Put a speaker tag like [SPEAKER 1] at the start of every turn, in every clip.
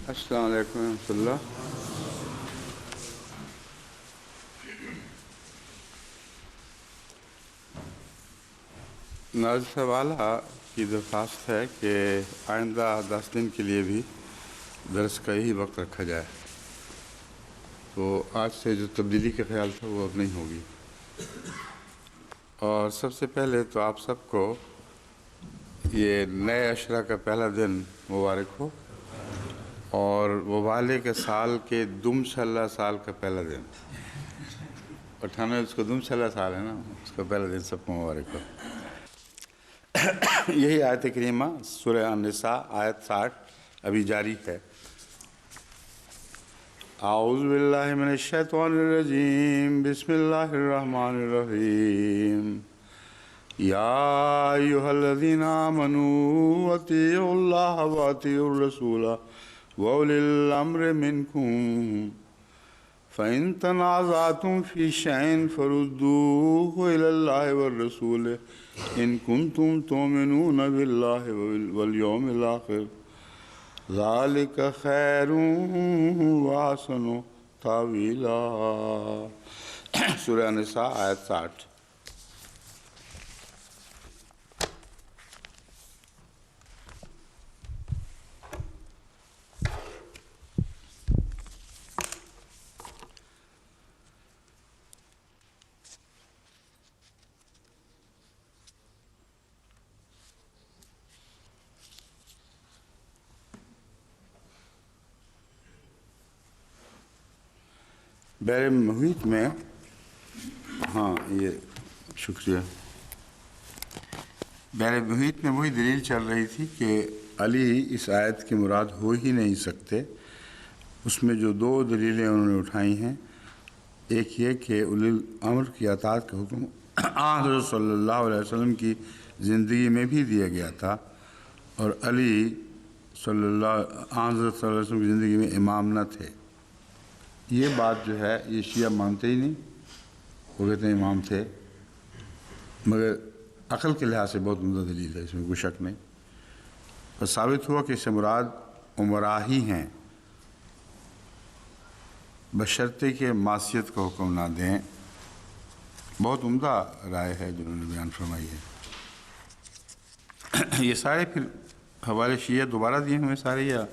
[SPEAKER 1] السلام علیکم ورحمۃ اللہ۔ ناظر صاحب اعلیٰ کی درخواست ہے کہ آئندہ 10 دن کے لیے بھی درس کا یہی وقت رکھا جائے، تو آج سے جو تبدیلی کا خیال تھا وہ اب نہیں ہوگی۔ اور سب سے پہلے تو آپ سب کو یہ نئے عشرہ کا پہلا دن مبارک ہو، اور وبالے کے سال کے دم صلہ سال کا پہلا دن 98 اس کو دم صلہ سال ہے نا، اس کا پہلا دن سب کو مبارک ہو۔ یہی آیت کریمہ سورہ النساء آیت 60 ابھی جاری ہے۔ اعوذ باللہ من الشیطان الرجیم، بسم اللہ الرحمن الرحیم۔ یا ایھا الذین آمنوا اطیعوا اللہ واطیعوا الرسول واولی الامر منکم فإن تنازعتم فی شیء فردوہ الی اللہ والرسول ان کنتم تؤمنون باللہ والیوم الآخر ذالک خیر واحسن تاویلا۔ سورہ النساء آیت 60۔ بحر محیط میں یہ شکریہ، بحر محیط میں وہی دلیل چل رہی تھی کہ علی اس آیت کی مراد ہو ہی نہیں سکتے۔ اس میں جو دو دلیلیں انہوں نے اٹھائی ہیں، ایک یہ کہ اولی الامر کی اطاعت کا حکم حضرت صلی اللہ علیہ وسلم کی زندگی میں بھی دیا گیا تھا، اور علی حضرت صلی اللہ علیہ وسلم کی زندگی میں امام نہ تھے۔ یہ بات جو ہے یہ شیعہ مانتے ہی نہیں، وہ کہتے ہیں امام تھے، مگر عقل کے لحاظ سے بہت عمدہ دلیل ہے، اس میں کوئی شک نہیں۔ بس ثابت ہوا کہ اس سے مراد امراء ہی ہیں، بشرطے کہ معصیت کا حکم نہ دیں۔ بہت عمدہ رائے ہے جو انہوں نے بیان فرمائی ہے۔ یہ سارے پھر حوالے شیعہ دوبارہ دیے ہوئے سارے یا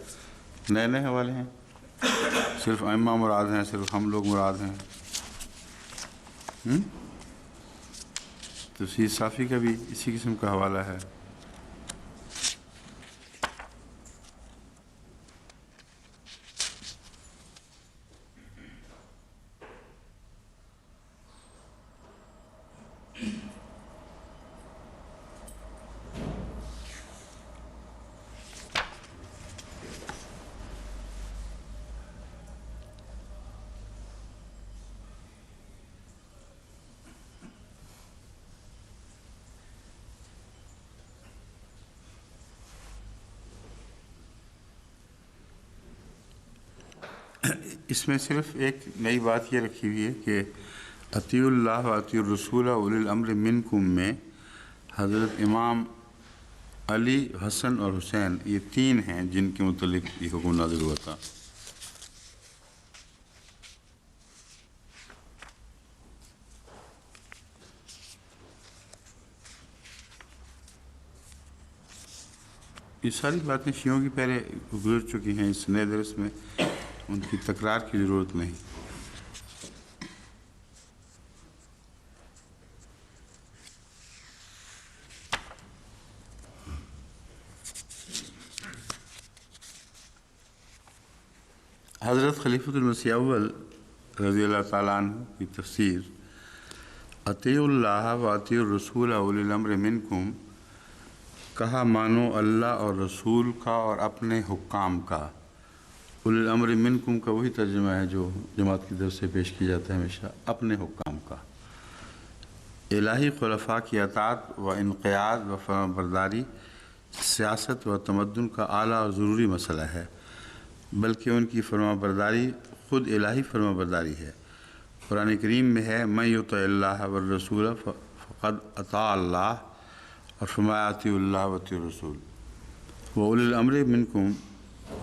[SPEAKER 1] نئے نئے حوالے ہیں؟ صرف ائمہ مراد ہیں، صرف ہم لوگ مراد ہیں؟ تفسیر صافی کا بھی اسی قسم کا حوالہ ہے۔ اس میں صرف ایک نئی بات یہ رکھی ہوئی ہے کہ اطیعوا اللہ واطیعوا الرسول اولی الامر منکم میں حضرت امام علی، حسن اور حسین یہ تین ہیں جن کے متعلق یہ حکم نازل ہوا تھا۔ یہ ساری باتیں شیعوں کی پہلے گزر چکی ہیں، اس نئے درس میں ان کی تکرار کی ضرورت نہیں۔ حضرت خلیفۃ المسیح اول رضی اللہ تعالیٰ عنہ کی تفسیر اطیعوا اللہ واطیعوا الرسول اولی الامر منکم، کہا مانو اللہ اور رسول کا اور اپنے حکام کا۔ اولی الامر منکم کا وہی ترجمہ ہے جو جماعت کی طرف سے پیش کی جاتا ہے ہمیشہ، اپنے حکام کا۔ الہی خلفاء کی اطاعت و انقیاد و فرمان برداری سیاست و تمدن کا اعلیٰ اور ضروری مسئلہ ہے، بلکہ ان کی فرمان برداری خود الہی فرمان برداری ہے۔ قرآن کریم میں ہے من یطع اللہ والرسول فقد اطاع اللہ، اور فرمایا اطیعوا اللہ واطیعوا الرسول۔ و اولی الامر منکم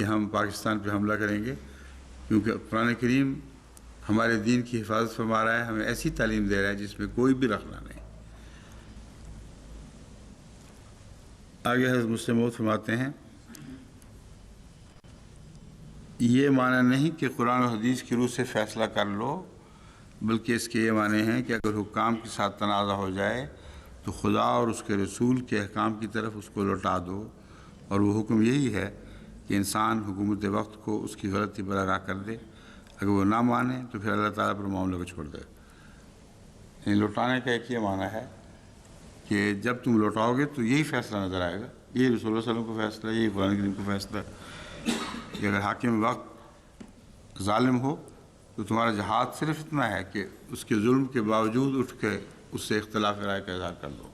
[SPEAKER 1] کہ ہم پاکستان پہ حملہ کریں گے، کیونکہ قرآن کریم ہمارے دین کی حفاظت فرما رہا ہے، ہمیں ایسی تعلیم دے رہا ہے جس میں کوئی بھی رخنہ نہیں۔ آگے حضرت مسلم موعود فرماتے ہیں یہ معنی نہیں کہ قرآن و حدیث کی روح سے فیصلہ کر لو، بلکہ اس کے یہ معنی ہیں کہ اگر حکام کے ساتھ تنازع ہو جائے تو خدا اور اس کے رسول کے احکام کی طرف اس کو لوٹا دو، اور وہ حکم یہی ہے کہ انسان حکومت وقت کو اس کی غلطی پر آگاہ کر دے، اگر وہ نہ مانے تو پھر اللہ تعالیٰ پر معاملے کو چھوڑ دے۔ یعنی لوٹانے کا ایک یہ معنی ہے کہ جب تم لوٹاؤ گے تو یہی فیصلہ نظر آئے گا، یہی رسول اللہ صلی اللہ علیہ وسلم کو فیصلہ، یہی قرآن کریم کو فیصلہ کہ اگر حاکم وقت ظالم ہو تو تمہارا جہاد صرف اتنا ہے کہ اس کے ظلم کے باوجود اٹھ کے اس سے اختلاف رائے کا اظہار کر دو،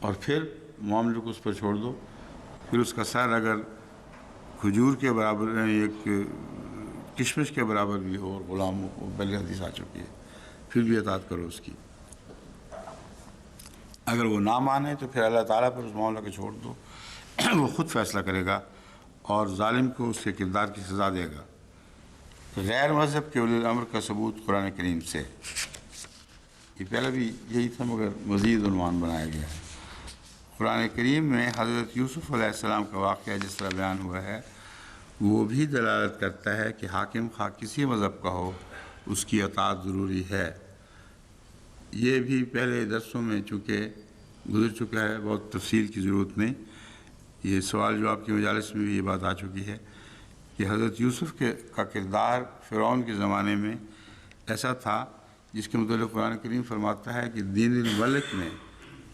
[SPEAKER 1] اور پھر معاملے کو اس پر چھوڑ دو۔ پھر اس کا سر اگر کھجور کے برابر ایک کشمش کے برابر بھی ہو اور غلام ہو، پہلے حدیث آ چکی ہے، پھر بھی اطاعت کرو اس کی۔ اگر وہ نہ مانے تو پھر اللہ تعالیٰ پر اس معاملے کو چھوڑ دو، وہ خود فیصلہ کرے گا اور ظالم کو اس کے کردار کی سزا دے گا۔ غیر مذہب کے اولی الامر کا ثبوت قرآن کریم سے، یہ پہلے بھی یہی تھا مگر مزید عنوان بنایا گیا ہے۔ قرآن کریم میں حضرت یوسف علیہ السلام کا واقعہ جس طرح بیان ہوا ہے وہ بھی دلالت کرتا ہے کہ حاکم خواہ کسی مذہب کا ہو اس کی اطاعت ضروری ہے۔ یہ بھی پہلے درسوں میں چونکہ گزر چکا ہے، بہت تفصیل کی ضرورت نہیں، یہ سوال جواب کی مجالس میں بھی یہ بات آ چکی ہے کہ حضرت یوسف کا کردار فرعون کے زمانے میں ایسا تھا جس کے متعلق قرآن کریم فرماتا ہے کہ دین الملک میں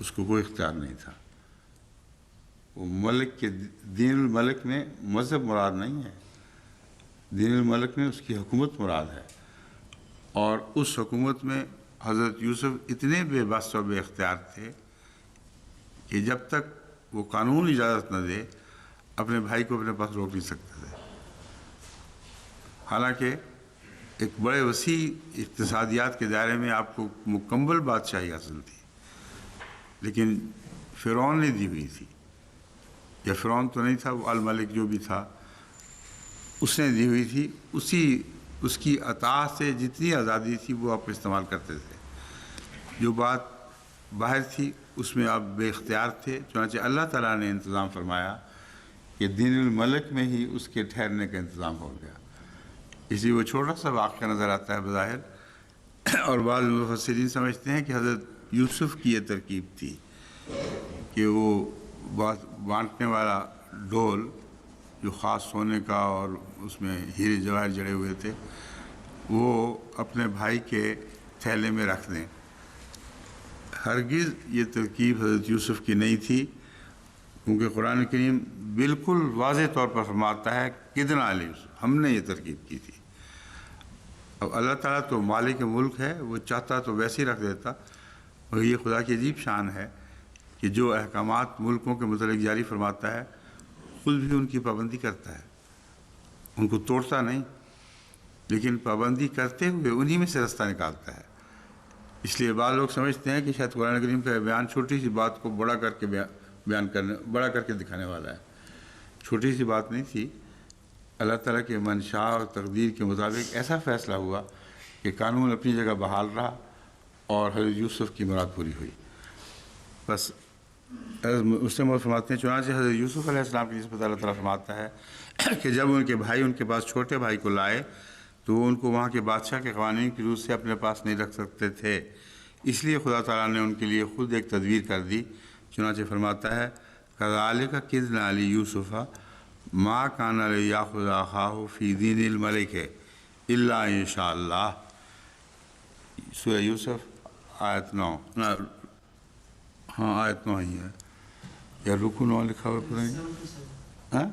[SPEAKER 1] اس کو کوئی اختیار نہیں تھا۔ وہ ملک کے دین الملک میں مذہب مراد نہیں ہے، دین الملک میں اس کی حکومت مراد ہے، اور اس حکومت میں حضرت یوسف اتنے بے بس و بے اختیار تھے کہ جب تک وہ قانون اجازت نہ دے اپنے بھائی کو اپنے پاس روک نہیں سکتے تھے۔ حالانکہ ایک بڑے وسیع اقتصادیات کے دائرے میں آپ کو مکمل بادشاہی حاصل تھی، لیکن فرعون نے دی ہوئی تھی، یا فرعون تو نہیں تھا، وہ الملک جو بھی تھا اس نے دی ہوئی تھی، اس کی اطاعت سے جتنی آزادی تھی وہ آپ استعمال کرتے تھے۔ جو بات باہر تھی اس میں آپ بے اختیار تھے، چنانچہ اللہ تعالیٰ نے انتظام فرمایا کہ دین الملک میں ہی اس کے ٹھہرنے کا انتظام ہو گیا۔ اس لیے وہ چھوٹا سا واقعہ نظر آتا ہے بظاہر، اور بعض مفسرین سمجھتے ہیں کہ حضرت یوسف کی یہ ترکیب تھی کہ وہ بانٹنے والا ڈول جو خاص سونے کا اور اس میں ہیرے جواہر جڑے ہوئے تھے وہ اپنے بھائی کے تھیلے میں رکھ دیں۔ ہرگز یہ ترکیب حضرت یوسف کی نہیں تھی، کیونکہ قرآن کریم بالکل واضح طور پر فرماتا ہے کدنا علی یوسف، ہم نے یہ ترکیب کی تھی۔ اب اللہ تعالیٰ تو مالک ملک ہے، وہ چاہتا تو ویسے ہی رکھ دیتا، اور یہ خدا کی عجیب شان ہے کہ جو احکامات ملکوں کے متعلق جاری فرماتا ہے خود بھی ان کی پابندی کرتا ہے، ان کو توڑتا نہیں، لیکن پابندی کرتے ہوئے انہی میں سے رستہ نکالتا ہے۔ اس لیے بعض لوگ سمجھتے ہیں کہ شاید قرآن کریم کا بیان چھوٹی سی بات کو بڑا کر کے دکھانے والا ہے۔ چھوٹی سی بات نہیں تھی، اللہ تعالیٰ کے منشاء اور تقدیر کے مطابق ایسا فیصلہ ہوا کہ قانون اپنی جگہ بحال رہا اور حضرت یوسف کی مراد پوری ہوئی۔ بس مسلم فرماتے ہیں چنانچہ حضرت یوسف علیہ السلام کی نسبت اللہ تعالیٰ فرماتا ہے کہ جب ان کے بھائی ان کے پاس چھوٹے بھائی کو لائے تو وہ ان کو وہاں کے بادشاہ کے قوانین کی روح سے اپنے پاس نہیں رکھ سکتے تھے، اس لیے خدا تعالیٰ نے ان کے لیے خود ایک تدبیر کر دی۔ چنانچہ فرماتا ہے کذالک کدنا علی یوسف ما کان لیأخذ اخاہ فی دین الملک الا ان شاء اللہ، سورہ یوسف آیت 9، ہاں آیت 9 ہی ہے، یا رکو 9 لکھا ہوا پتہ نہیں، ہاں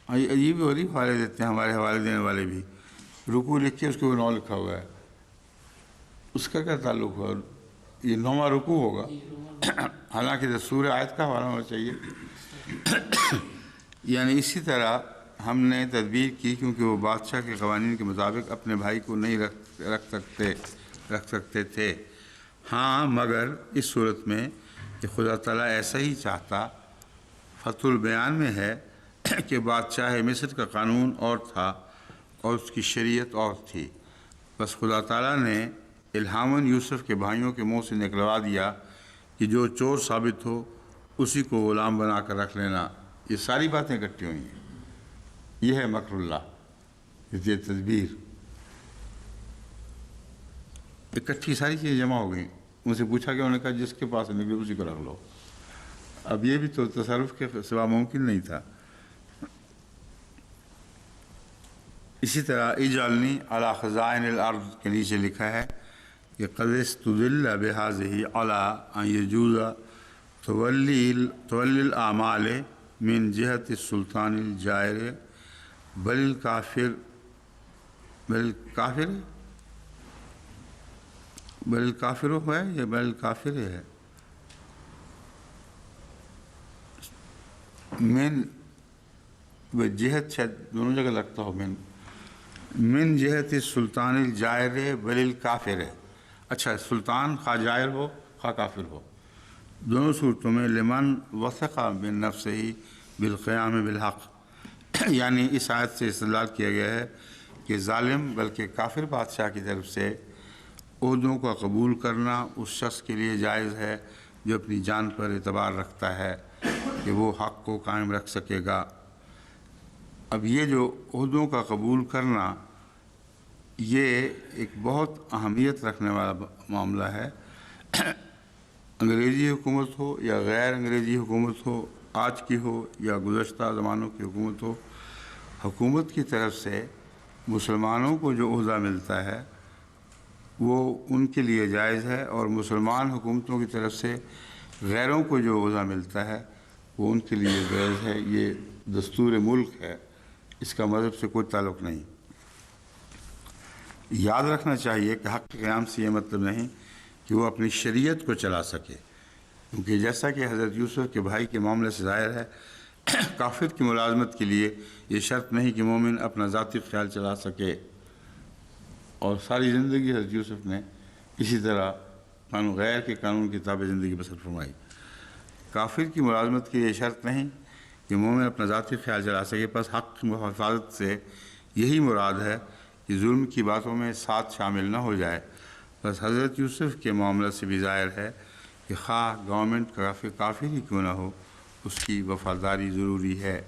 [SPEAKER 1] عجیب غریب حوالے دیتے ہیں ہمارے حوالے دینے والے بھی، رکو لکھ کے اس کو 9 لکھا ہوا ہے، اس کا کیا تعلق ہوا؟ یہ 9واں رکو ہوگا، حالانکہ سورہ آیت کا حوالہ ہونا چاہیے۔ یعنی اسی طرح ہم نے تدبیر کی کیونکہ وہ بادشاہ کے قوانین کے مطابق اپنے بھائی کو نہیں رکھ سکتے تھے، ہاں مگر اس صورت میں کہ خدا تعالیٰ ایسا ہی چاہتا۔ فتح البیان میں ہے کہ بادشاہ مصر کا قانون اور تھا اور اس کی شریعت اور تھی، بس خدا تعالیٰ نے الہاماً یوسف کے بھائیوں کے منہ سے نکلوا دیا کہ جو چور ثابت ہو اسی کو غلام بنا کر رکھ لینا۔ یہ ساری باتیں اکٹھی ہوئی ہیں، یہ ہے مکر اللہ، یہ تدبیر، اکٹھی ساری چیزیں جمع ہو گئیں۔ ان سے پوچھا کہ انہوں نے کہا جس کے پاس نکلے اسی کو رکھ لو۔ اب یہ بھی تو تصرف کے سوا ممکن نہیں تھا۔ اسی طرح اجعلنی علی خزائن الارض کے نیچے لکھا ہے کہ قد استدل بہذہ علی ان یجوز تولی الاعمال من جہت السلطان الجائر بل الکافر ہے یا بل الکافر ہے، من جہت، شاید دونوں جگہ لگتا ہو، من جہت السلطان الجائر بل الکافر ہے۔ اچھا، سلطان خواہ جائر ہو خواہ کافر ہو، دونوں صورتوں میں لمن وثق من نفسہ بالقیام بالحق، یعنی اس آیت سے استدلال کیا گیا ہے کہ ظالم بلکہ کافر بادشاہ کی طرف سے عہدوں کا قبول کرنا اس شخص کے لیے جائز ہے جو اپنی جان پر اعتبار رکھتا ہے کہ وہ حق کو قائم رکھ سکے گا۔ اب یہ جو عہدوں کا قبول کرنا، یہ ایک بہت اہمیت رکھنے والا معاملہ ہے۔ انگریزی حکومت ہو یا غیر انگریزی حکومت ہو، آج کی ہو یا گزشتہ زمانوں کی حکومت ہو، حکومت کی طرف سے مسلمانوں کو جو عہدہ ملتا ہے وہ ان کے لیے جائز ہے، اور مسلمان حکومتوں کی طرف سے غیروں کو جو عہدہ ملتا ہے وہ ان کے لیے جائز ہے۔ یہ دستور ملک ہے، اس کا مذہب سے کوئی تعلق نہیں۔ یاد رکھنا چاہیے کہ حق کے قیام سے یہ مطلب نہیں کہ وہ اپنی شریعت کو چلا سکے، کیونکہ جیسا کہ حضرت یوسف کے بھائی کے معاملے سے ظاہر ہے، کافر کی ملازمت کے لیے یہ شرط نہیں کہ مومن اپنا ذاتی خیال چلا سکے، اور ساری زندگی حضرت یوسف نے اسی طرح غیر کے قانون کی تابع زندگی بسر فرمائی۔ کافر کی ملازمت کی یہ شرط نہیں کہ مومن اپنا ذاتی خیال چلا سکے، بس حق کی حفاظت سے یہی مراد ہے کہ ظلم کی باتوں میں ساتھ شامل نہ ہو جائے۔ بس حضرت یوسف کے معاملے سے بھی ظاہر ہے کہ خواہ گورنمنٹ کا کافر ہی کیوں نہ ہو، اس کی وفاداری ضروری ہے۔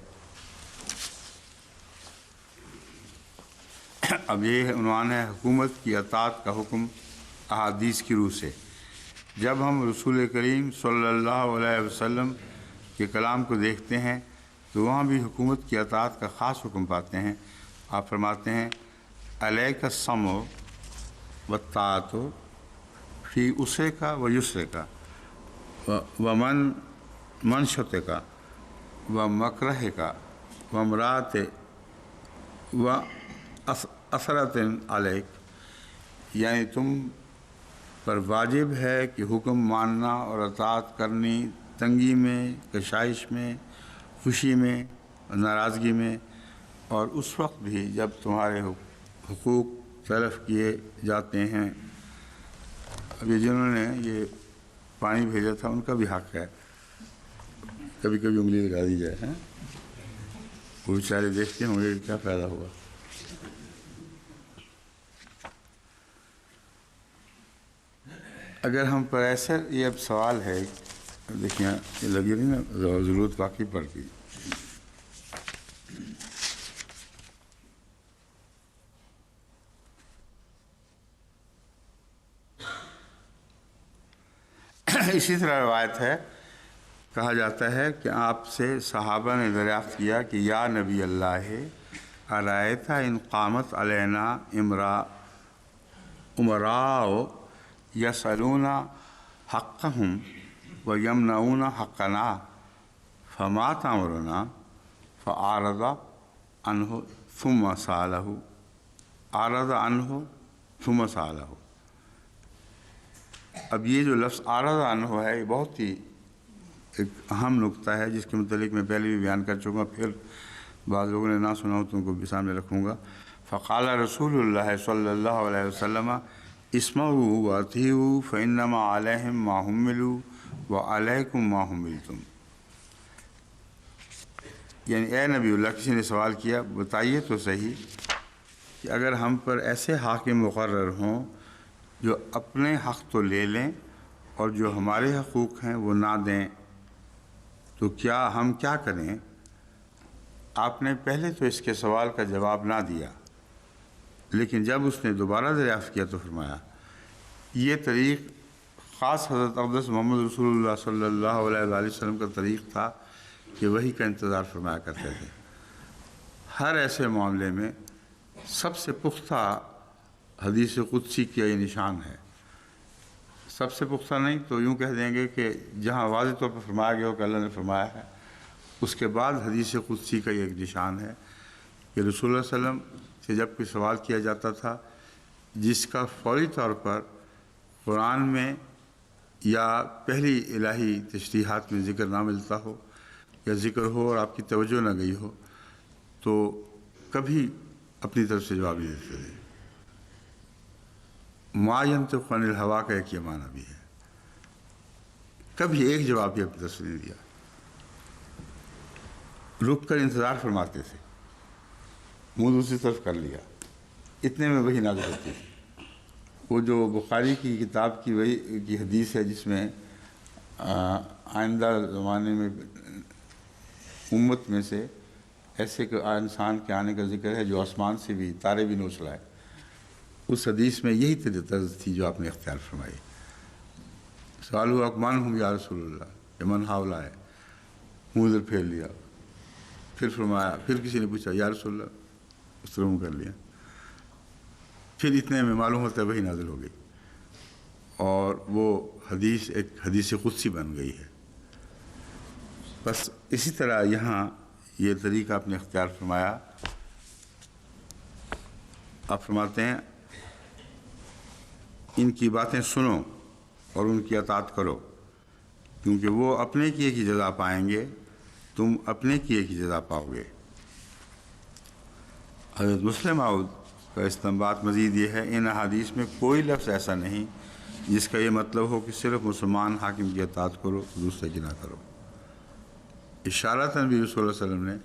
[SPEAKER 1] اب یہ عنوان ہے حکومت کی اطاعت کا حکم احادیث کی روح سے۔ جب ہم رسول کریم صلی اللہ علیہ وسلم کے کلام کو دیکھتے ہیں تو وہاں بھی حکومت کی اطاعت کا خاص حکم پاتے ہیں۔ آپ فرماتے ہیں علیک السمع والطاعۃ فی عسرک و یسرک و منشطک و مکرہک و امرات و اثرت علیک، یعنی تم پر واجب ہے کہ حکم ماننا اور اطاعت کرنی، تنگی میں، کشائش میں، خوشی میں، ناراضگی میں، اور اس وقت بھی جب تمہارے حقوق تلف کیے جاتے ہیں۔ اب یہ جنہوں نے یہ پانی بھیجا تھا ان کا بھی حق ہے، کبھی کبھی انگلی لگا دی جائے، ہیں وہ بیچارے دیکھتے ہوں گے کیا فائدہ ہوا۔ اگر ہم پر ایسا، یہ اب سوال ہے، دیکھیں یہ لگی نہیں نا ضرورت واقعی پڑ گئی۔ اسی طرح روایت ہے، کہا جاتا ہے کہ آپ سے صحابہ نے دریافت کیا کہ یا نبی اللہ ارأیت ان قامت علینا امراء یسألون حقهم ویمنعون حقنا فما تأمرنا فأعرض عنہ ثم سألہ، أعرض عنہ ثم سألہ۔ اب یہ جو لفظ أعرض عنہ ہے یہ بہت ہی ایک اہم نقطہ ہے، جس کے متعلق میں پہلے بھی بیان کر چکا، پھر بعض لوگوں نے نہ سنا ہو تو ان کو بھی سامنے رکھوں گا۔ فقال رسول اللہ صلی اللہ علیہ وسلم اسمعوا واطیعوا فإنما علیہم ما حملوا وعلیکم ما حملتم۔ یعنی اے نبی اللہ، کسی نے سوال کیا بتائیے تو صحیح کہ اگر ہم پر ایسے حاکم مقرر ہوں جو اپنے حق تو لے لیں اور جو ہمارے حقوق ہیں وہ نہ دیں تو ہم کیا کریں؟ آپ نے پہلے تو اس کے سوال کا جواب نہ دیا، لیکن جب اس نے دوبارہ دریافت کیا تو فرمایا یہ طریق خاص حضرت اقدس محمد رسول اللہ صلی اللہ علیہ وآلہ وسلم کا طریق تھا کہ وہی کا انتظار فرمایا کرتے تھے۔ ہر ایسے معاملے میں سب سے پختہ حدیث قدسی کا یہ نشان ہے۔ سب سے پختہ نہیں تو یوں کہہ دیں گے کہ جہاں واضح طور پر فرمایا گیا ہو کہ اللہ نے فرمایا ہے، اس کے بعد حدیث قدسی کا یہ ایک نشان ہے کہ رسول اللہ صلی اللہ علیہ وسلم سے جب کوئی سوال کیا جاتا تھا جس کا فوری طور پر قرآن میں یا پہلی الہی تشریحات میں ذکر نہ ملتا ہو یا ذکر ہو اور آپ کی توجہ نہ گئی ہو تو کبھی اپنی طرف سے جواب نہیں دیتے تھے۔ ما ینطق عن الہوا کا ایک یہ معنی بھی ہے، کبھی ایک جواب بھی اپنی طرف سے نہیں دیا، رک کر انتظار فرماتے تھے، منہ دوسری طرف کر لیا، اتنے میں وہی نازل ہوتی تھی۔ وہ جو بخاری کی کتاب کی وہی کی حدیث ہے جس میں آئندہ زمانے میں امت میں سے ایسے انسان کے آنے کا ذکر ہے جو آسمان سے بھی تارے بھی نوچ لائے، اس حدیث میں یہی طرز تھی جو آپ نے اختیار فرمائی۔ سوال ہوا من ہوں یا رسول اللہ، یا من ہاؤلا ہے، منہ ادھر پھیر لیا، پھر فرمایا، پھر کسی نے پوچھا یا رسول اللہ، اس طرح منہ کر لیا، پھر اتنے میں معلوم ہوتا ہے وہی نازل ہو گئی اور وہ حدیث ایک حدیث قدسی بن گئی ہے۔ بس اسی طرح یہاں یہ طریقہ آپ نے اختیار فرمایا۔ آپ فرماتے ہیں ان کی باتیں سنو اور ان کی اطاعت کرو کیونکہ وہ اپنے کیے کی جزا پائیں گے، تم اپنے کیے کی جزا پاؤ گے۔ حضرت مسلم موعود کا استنباط مزید یہ ہے ان احادیث میں کوئی لفظ ایسا نہیں جس کا یہ مطلب ہو کہ صرف مسلمان حاکم کی اطاعت کرو دوسرے کی نہ کرو۔ اشارتاً بھی رسول اللہ صلی اللہ علیہ وسلم نے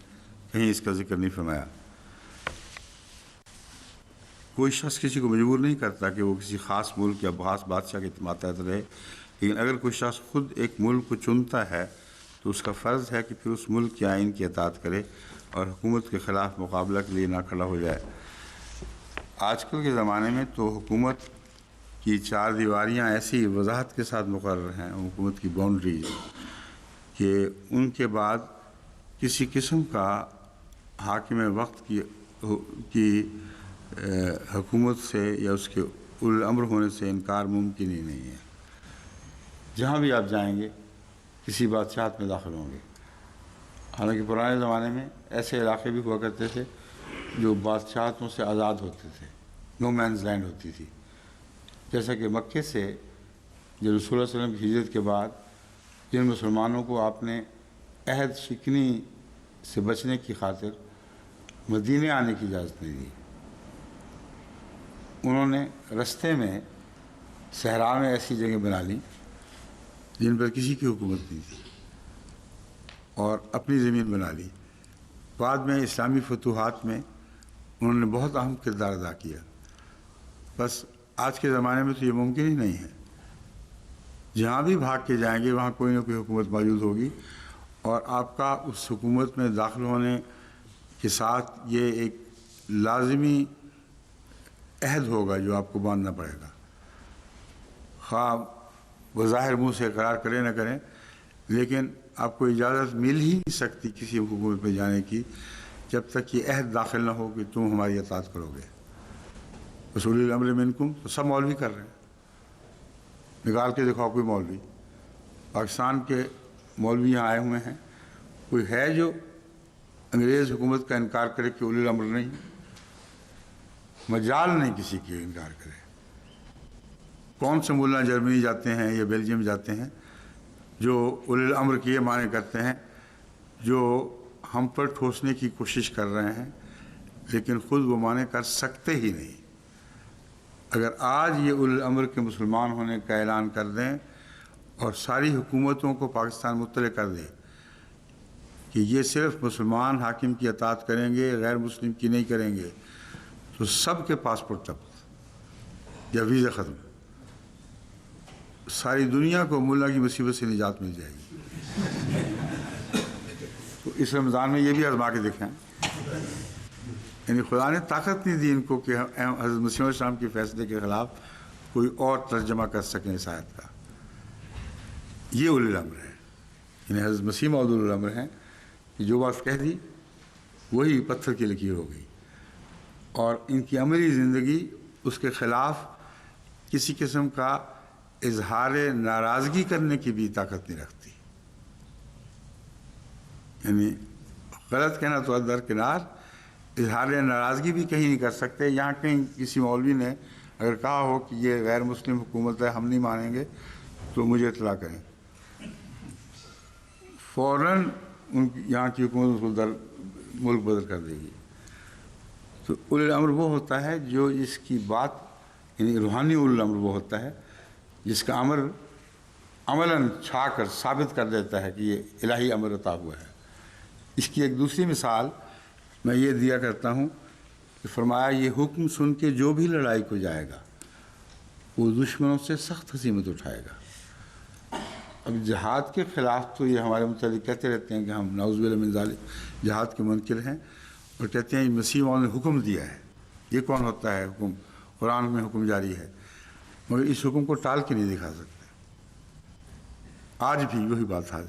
[SPEAKER 1] کہیں اس کا ذکر نہیں فرمایا۔ کوئی شخص کسی کو مجبور نہیں کرتا کہ وہ کسی خاص ملک یا خاص بادشاہ کے ماتحت رہے، لیکن اگر کوئی شخص خود ایک ملک کو چنتا ہے تو اس کا فرض ہے کہ پھر اس ملک کے آئین کی اطاعت کرے اور حکومت کے خلاف مقابلہ کے لیے نہ کھڑا ہو جائے۔ آج کل کے زمانے میں تو حکومت کی چار دیواریاں ایسی وضاحت کے ساتھ مقرر ہیں، حکومت کی باؤنڈریز، کہ ان کے بعد کسی قسم کا حاکم وقت کی حکومت سے یا اس کے اولو الامر ہونے سے انکار ممکن ہی نہیں ہے۔ جہاں بھی آپ جائیں گے کسی بادشاہت میں داخل ہوں گے۔ حالانکہ پرانے زمانے میں ایسے علاقے بھی ہوا کرتے تھے جو بادشاہتوں سے آزاد ہوتے تھے، نو مینز لینڈ ہوتی تھی، جیسا کہ مکے سے جو رسول اللہ صلی اللہ علیہ وسلم کی ہجرت کے بعد جن مسلمانوں کو آپ نے عہد شکنی سے بچنے کی خاطر مدینے آنے کی اجازت نہیں دی، انہوں نے رستے میں صحرا میں ایسی جگہ بنا لی جن پر کسی کی حکومت نہیں تھی اور اپنی زمین بنا لی۔ بعد میں اسلامی فتوحات میں انہوں نے بہت اہم کردار ادا کیا۔ بس آج کے زمانے میں تو یہ ممکن ہی نہیں ہے، جہاں بھی بھاگ کے جائیں گے وہاں کوئی نہ کوئی حکومت موجود ہوگی اور آپ کا اس حکومت میں داخل ہونے کے ساتھ یہ ایک لازمی عہد ہوگا جو آپ کو باندھنا پڑے گا، خواہ بظاہر منہ سے اقرار کریں نہ کریں، لیکن آپ کو اجازت مل ہی نہیں سکتی کسی حکومت میں جانے کی جب تک یہ عہد داخل نہ ہو کہ تم ہماری اطاعت کرو گے۔ رسول الامر منکم تو سب مولوی کر رہے ہیں، نکال کے دکھاؤ کوئی مولوی، پاکستان کے مولوی یہاں آئے ہوئے ہیں، کوئی ہے جو انگریز حکومت کا انکار کرے کہ اولی الامر نہیں؟ مجال نہیں کسی کی انکار کرے۔ کون سے ملا جرمنی جاتے ہیں یا بیلجیم جاتے ہیں جو اولی الامر کی یہ معنی کرتے ہیں جو ہم پر ٹھوسنے کی کوشش کر رہے ہیں لیکن خود وہ معنی کر سکتے ہی نہیں۔ اگر آج یہ اولی الامر کے مسلمان ہونے کا اعلان کر دیں اور ساری حکومتوں کو پاکستان مطلع کر دے کہ یہ صرف مسلمان حاکم کی اطاعت کریں گے، غیر مسلم کی نہیں کریں گے، تو سب کے پاسپورٹ ضبط یا ویزا ختم، ساری دنیا کو ملا کی مصیبت سے نجات مل جائے گی۔ تو اس رمضان میں یہ بھی آزما کے دیکھیں، یعنی خدا نے طاقت نہیں دی ان کو کہ حضرت مسیح علیہ السلام کے فیصلے کے خلاف کوئی اور ترجمہ کر سکیں اس آیت کا۔ یہ اولی الامر ہے، یعنی حضرت مسیح موعود اولی الامر ہیں کہ جو بات کہہ دی وہی پتھر کی لکیر ہو گئی، اور ان کی عملی زندگی اس کے خلاف کسی قسم کا اظہار ناراضگی کرنے کی بھی طاقت نہیں رکھتی۔ یعنی غلط کہنا تو درکنار، اظہار ناراضگی بھی کہیں نہیں کر سکتے۔ یہاں کہیں کسی مولوی نے اگر کہا ہو کہ یہ غیر مسلم حکومت ہے، ہم نہیں مانیں گے، تو مجھے اطلاع کریں، فوراً ان کی یہاں کی حکومت اس کو ملک بدل کر دے گی۔ تو اولی الامر وہ ہوتا ہے جو اس کی بات، یعنی روحانی اولی الامر وہ ہوتا ہے جس کا امر عملاً چھا کر ثابت کر دیتا ہے کہ یہ الہی امر عطا ہوا ہے۔ اس کی ایک دوسری مثال میں یہ دیا کرتا ہوں کہ فرمایا یہ حکم سن کے جو بھی لڑائی کو جائے گا وہ دشمنوں سے سخت ہزیمت اٹھائے گا۔ اب جہاد کے خلاف تو یہ ہمارے متعلق کہتے رہتے ہیں کہ ہم نعوذ باللہ من ذالک جہاد کے منکر ہیں، اور کہتے ہیں مسیح موعود نے حکم دیا ہے۔ یہ کون ہوتا ہے حکم؟ قرآن میں حکم جاری ہے، مگر اس حکم کو ٹال کے نہیں دکھا سکتے۔ آج بھی وہی بات ہے،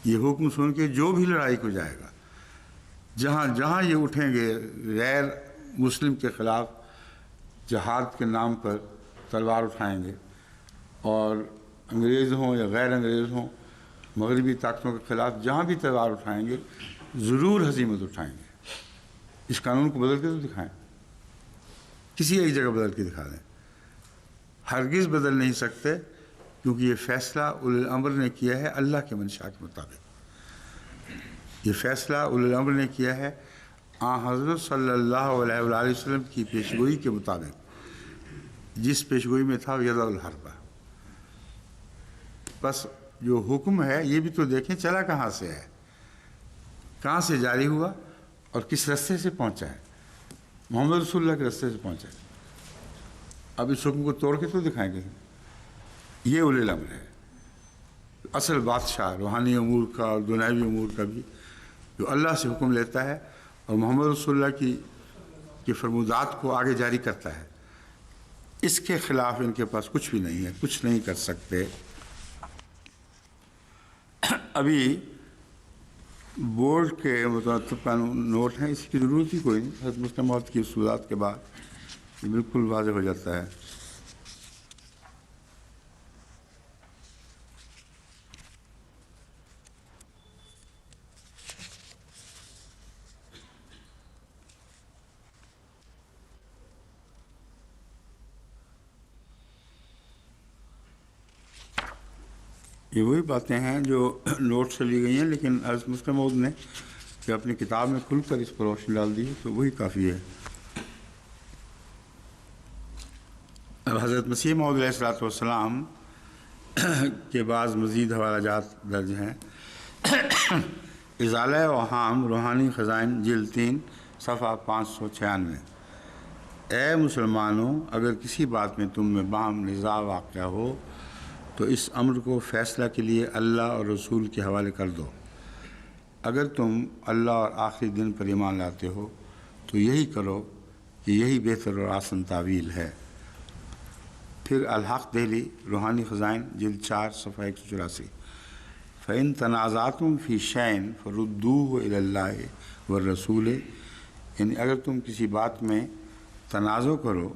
[SPEAKER 1] یہ حکم سن کے جو بھی لڑائی کو جائے گا، جہاں جہاں یہ اٹھیں گے غیر مسلم کے خلاف جہاد کے نام پر تلوار اٹھائیں گے، اور انگریز ہوں یا غیر انگریز ہوں، مغربی طاقتوں کے خلاف جہاں بھی تلوار اٹھائیں گے ضرور ہزیمت اٹھائیں گے۔ اس قانون کو بدل کے تو دکھائیں، کسی ایک جگہ بدل کے دکھا دیں، ہرگز بدل نہیں سکتے، کیونکہ یہ فیصلہ اولی الامر نے کیا ہے اللہ کے منشا کے مطابق۔ یہ فیصلہ اولی الامر نے کیا ہے حضرت صلی اللہ علیہ وآلہ وسلم کی پیشگوئی کے مطابق، جس پیشگوئی میں تھا یضع الحرب۔ بس جو حکم ہے یہ بھی تو دیکھیں چلا کہاں سے ہے، کہاں سے جاری ہوا اور کس رستے سے پہنچا ہے۔ محمد رسول اللہ کے رستے سے پہنچا ہے۔ اب اس حکم کو توڑ کے تو دکھائیں گے۔ یہ اولی الامر ہے، اصل بادشاہ روحانی امور کا اور دنیاوی امور کا بھی، جو اللہ سے حکم لیتا ہے اور محمد رسول اللہ کی فرمودات کو آگے جاری کرتا ہے۔ اس کے خلاف ان کے پاس کچھ بھی نہیں ہے، کچھ نہیں کر سکتے۔ ابھی بورڈ کے مترتب قانون نوٹ ہیں، اس کی ضرورت ہی کوئی نہیں، حضرت مسلم موت کی اصولات کے بعد یہ بالکل واضح ہو جاتا ہے۔ یہ وہی باتیں ہیں جو نوٹ سے لی گئی ہیں، لیکن حضرت مسلم موعود نے کہ اپنی کتاب میں کھل کر اس پر روشنی ڈال دی تو وہی کافی ہے۔ اب حضرت مسیح موعود علیہ الصلوۃ والسلام کے بعض مزید حوالہ جات درج ہیں۔ ازالہ اوہام روحانی خزائن جلد 3 صفحہ 596۔ اے مسلمانوں، اگر کسی بات میں تم میں باہم نزاع واقع ہو تو اس امر کو فیصلہ کے لیے اللہ اور رسول کے حوالے کر دو۔ اگر تم اللہ اور آخری دن پر ایمان لاتے ہو تو یہی کرو کہ یہی بہتر اور آسن تعویل ہے۔ پھر الحق دہلی روحانی خزائن جلد 4 صفحہ 184۔ فَإِن تَنَازَعْتُمْ فِي شَيْءٍ فَرُدُّوهُ إِلَى اللَّهِ وَالرَّسُولِ، یعنی اگر تم کسی بات میں تنازع کرو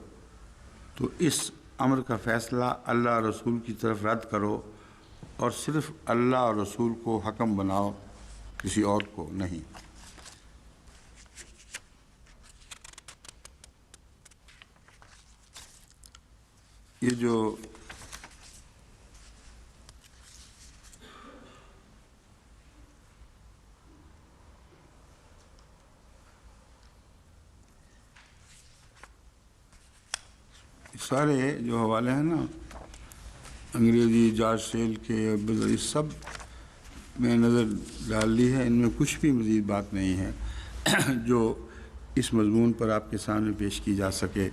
[SPEAKER 1] تو اس امر کا فیصلہ اللہ اور رسول کی طرف رد کرو، اور صرف اللہ اور رسول کو حکم بناؤ، کسی اور کو نہیں۔ یہ جو سارے جو حوالے ہیں نا، انگریزی جارج سیل کے، یہ سب میں نظر ڈال لی ہے، ان میں کچھ بھی مزید بات نہیں ہے جو اس مضمون پر آپ کے سامنے پیش کی جا سکے۔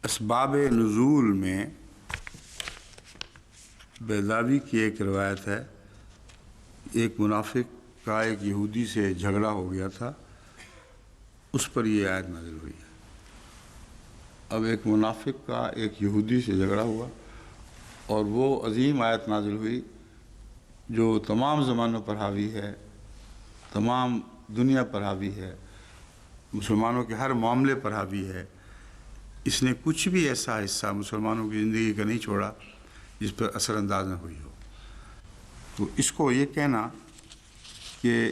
[SPEAKER 1] اسباب نزول میں بیضاوی کی ایک روایت ہے، ایک منافق کا ایک یہودی سے جھگڑا ہو گیا تھا، اس پر یہ آیت نازل ہوئی ہے۔ اب ایک منافق کا ایک یہودی سے جھگڑا ہوا اور وہ عظیم آیت نازل ہوئی جو تمام زمانوں پر حاوی ہے، تمام دنیا پر حاوی ہے، مسلمانوں کے ہر معاملے پر حاوی ہے۔ اس نے کچھ بھی ایسا حصہ مسلمانوں کی زندگی کا نہیں چھوڑا جس پر اثر انداز نہ ہوئی ہو۔ تو اس کو یہ کہنا کہ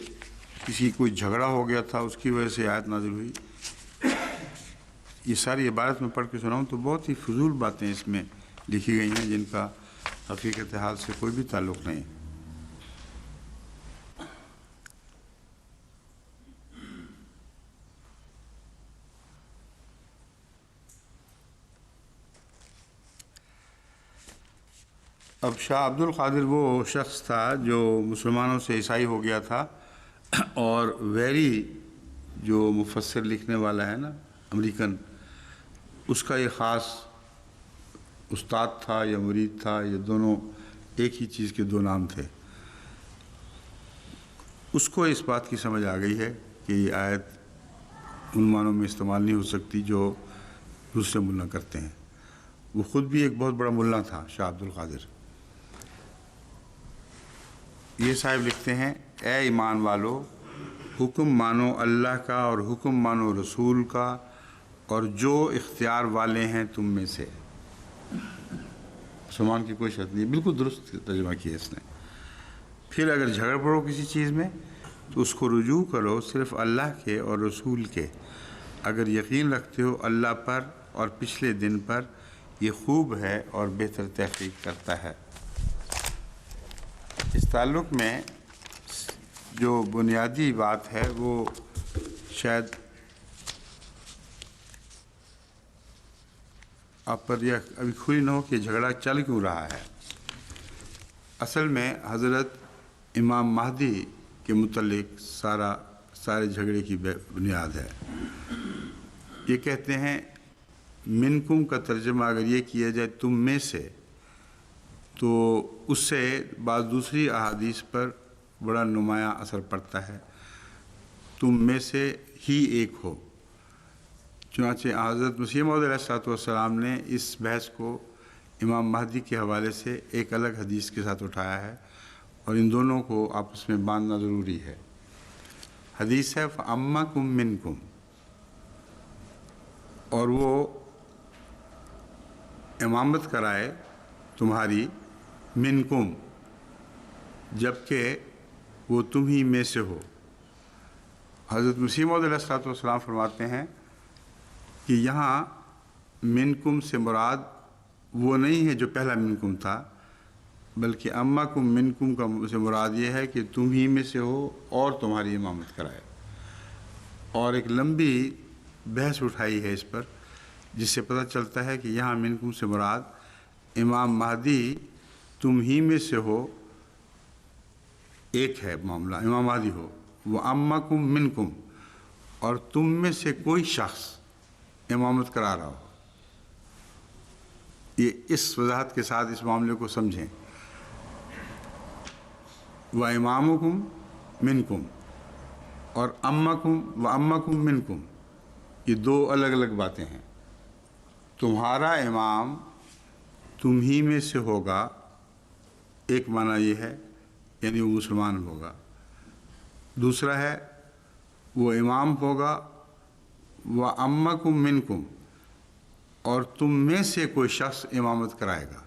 [SPEAKER 1] کسی کوئی جھگڑا ہو گیا تھا اس کی وجہ سے آیت نازل ہوئی، یہ ساری عبارت میں پڑھ کے سناؤں تو بہت ہی فضول باتیں اس میں لکھی گئی ہیں جن کا حقیقت حال سے کوئی بھی تعلق نہیں۔ اب شاہ عبد القادر وہ شخص تھا جو مسلمانوں سے عیسائی ہو گیا تھا، اور ویری جو مفسر لکھنے والا ہے نا امریکن، اس کا یہ خاص استاد تھا یا مرید تھا، یہ دونوں ایک ہی چیز کے دو نام تھے۔ اس کو اس بات کی سمجھ آ گئی ہے کہ یہ آیت ان معنوں میں استعمال نہیں ہو سکتی جو دوسرے ملا کرتے ہیں۔ وہ خود بھی ایک بہت بڑا ملا تھا شاہ عبد القادر۔ یہ صاحب لکھتے ہیں، اے ایمان والو، حکم مانو اللہ کا اور حکم مانو رسول کا اور جو اختیار والے ہیں تم میں سے۔ مسلمان کی کوئی شرط نہیں، بالکل درست ترجمہ کیا اس نے۔ پھر اگر جھگڑ پڑو کسی چیز میں تو اس کو رجوع کرو صرف اللہ کے اور رسول کے، اگر یقین رکھتے ہو اللہ پر اور پچھلے دن پر، یہ خوب ہے اور بہتر تحقیق کرتا ہے۔ اس تعلق میں جو بنیادی بات ہے وہ شاید آپ پر یہ ابھی کھلی نہ ہو کہ جھگڑا چل کیوں رہا ہے۔ اصل میں حضرت امام مہدی کے متعلق سارے جھگڑے کی بنیاد ہے۔ یہ کہتے ہیں منکم کا ترجمہ اگر یہ کیا جائے تم میں سے، تو اس سے بعض دوسری احادیث پر بڑا نمایاں اثر پڑتا ہے، تم میں سے ہی ایک ہو۔ چنانچہ حضرت مسیح موعود علیہ السلام نے اس بحث کو امام مہدی کے حوالے سے ایک الگ حدیث کے ساتھ اٹھایا ہے، اور ان دونوں کو آپس میں باندھنا ضروری ہے۔ حدیث ہے فَأَمَّكُم مِّنكُم، اور وہ امامت کرائے تمہاری منکم، جبکہ وہ تم ہی میں سے ہو۔ حضرت مسیح موعود علیہ السلام فرماتے ہیں کہ یہاں منکم سے مراد وہ نہیں ہے جو پہلا منکم تھا، بلکہ امکم منکم کا سے مراد یہ ہے کہ تم ہی میں سے ہو اور تمہاری امامت کرائے۔ اور ایک لمبی بحث اٹھائی ہے اس پر، جس سے پتہ چلتا ہے کہ یہاں منکم سے مراد امام مہدی تم ہی میں سے ہو، ایک ہے معاملہ، امام مہدی ہو، وہ امکم منکم، اور تم میں سے کوئی شخص امامت کرا رہا ہو۔ یہ اس وضاحت کے ساتھ اس معاملے کو سمجھیں، وَإِمَامُكُم مِّنكُم اور أَمَّكُم وَأَمَّكُم مِّنكُم، یہ دو الگ الگ باتیں ہیں۔ تمہارا امام تم ہی میں سے ہوگا، ایک معنی یہ ہے یعنی وہ مسلمان ہوگا، دوسرا ہے وہ امام ہوگا وَأَمَّكُم مِّنكُم، اور تم میں سے کوئی شخص امامت کرائے گا۔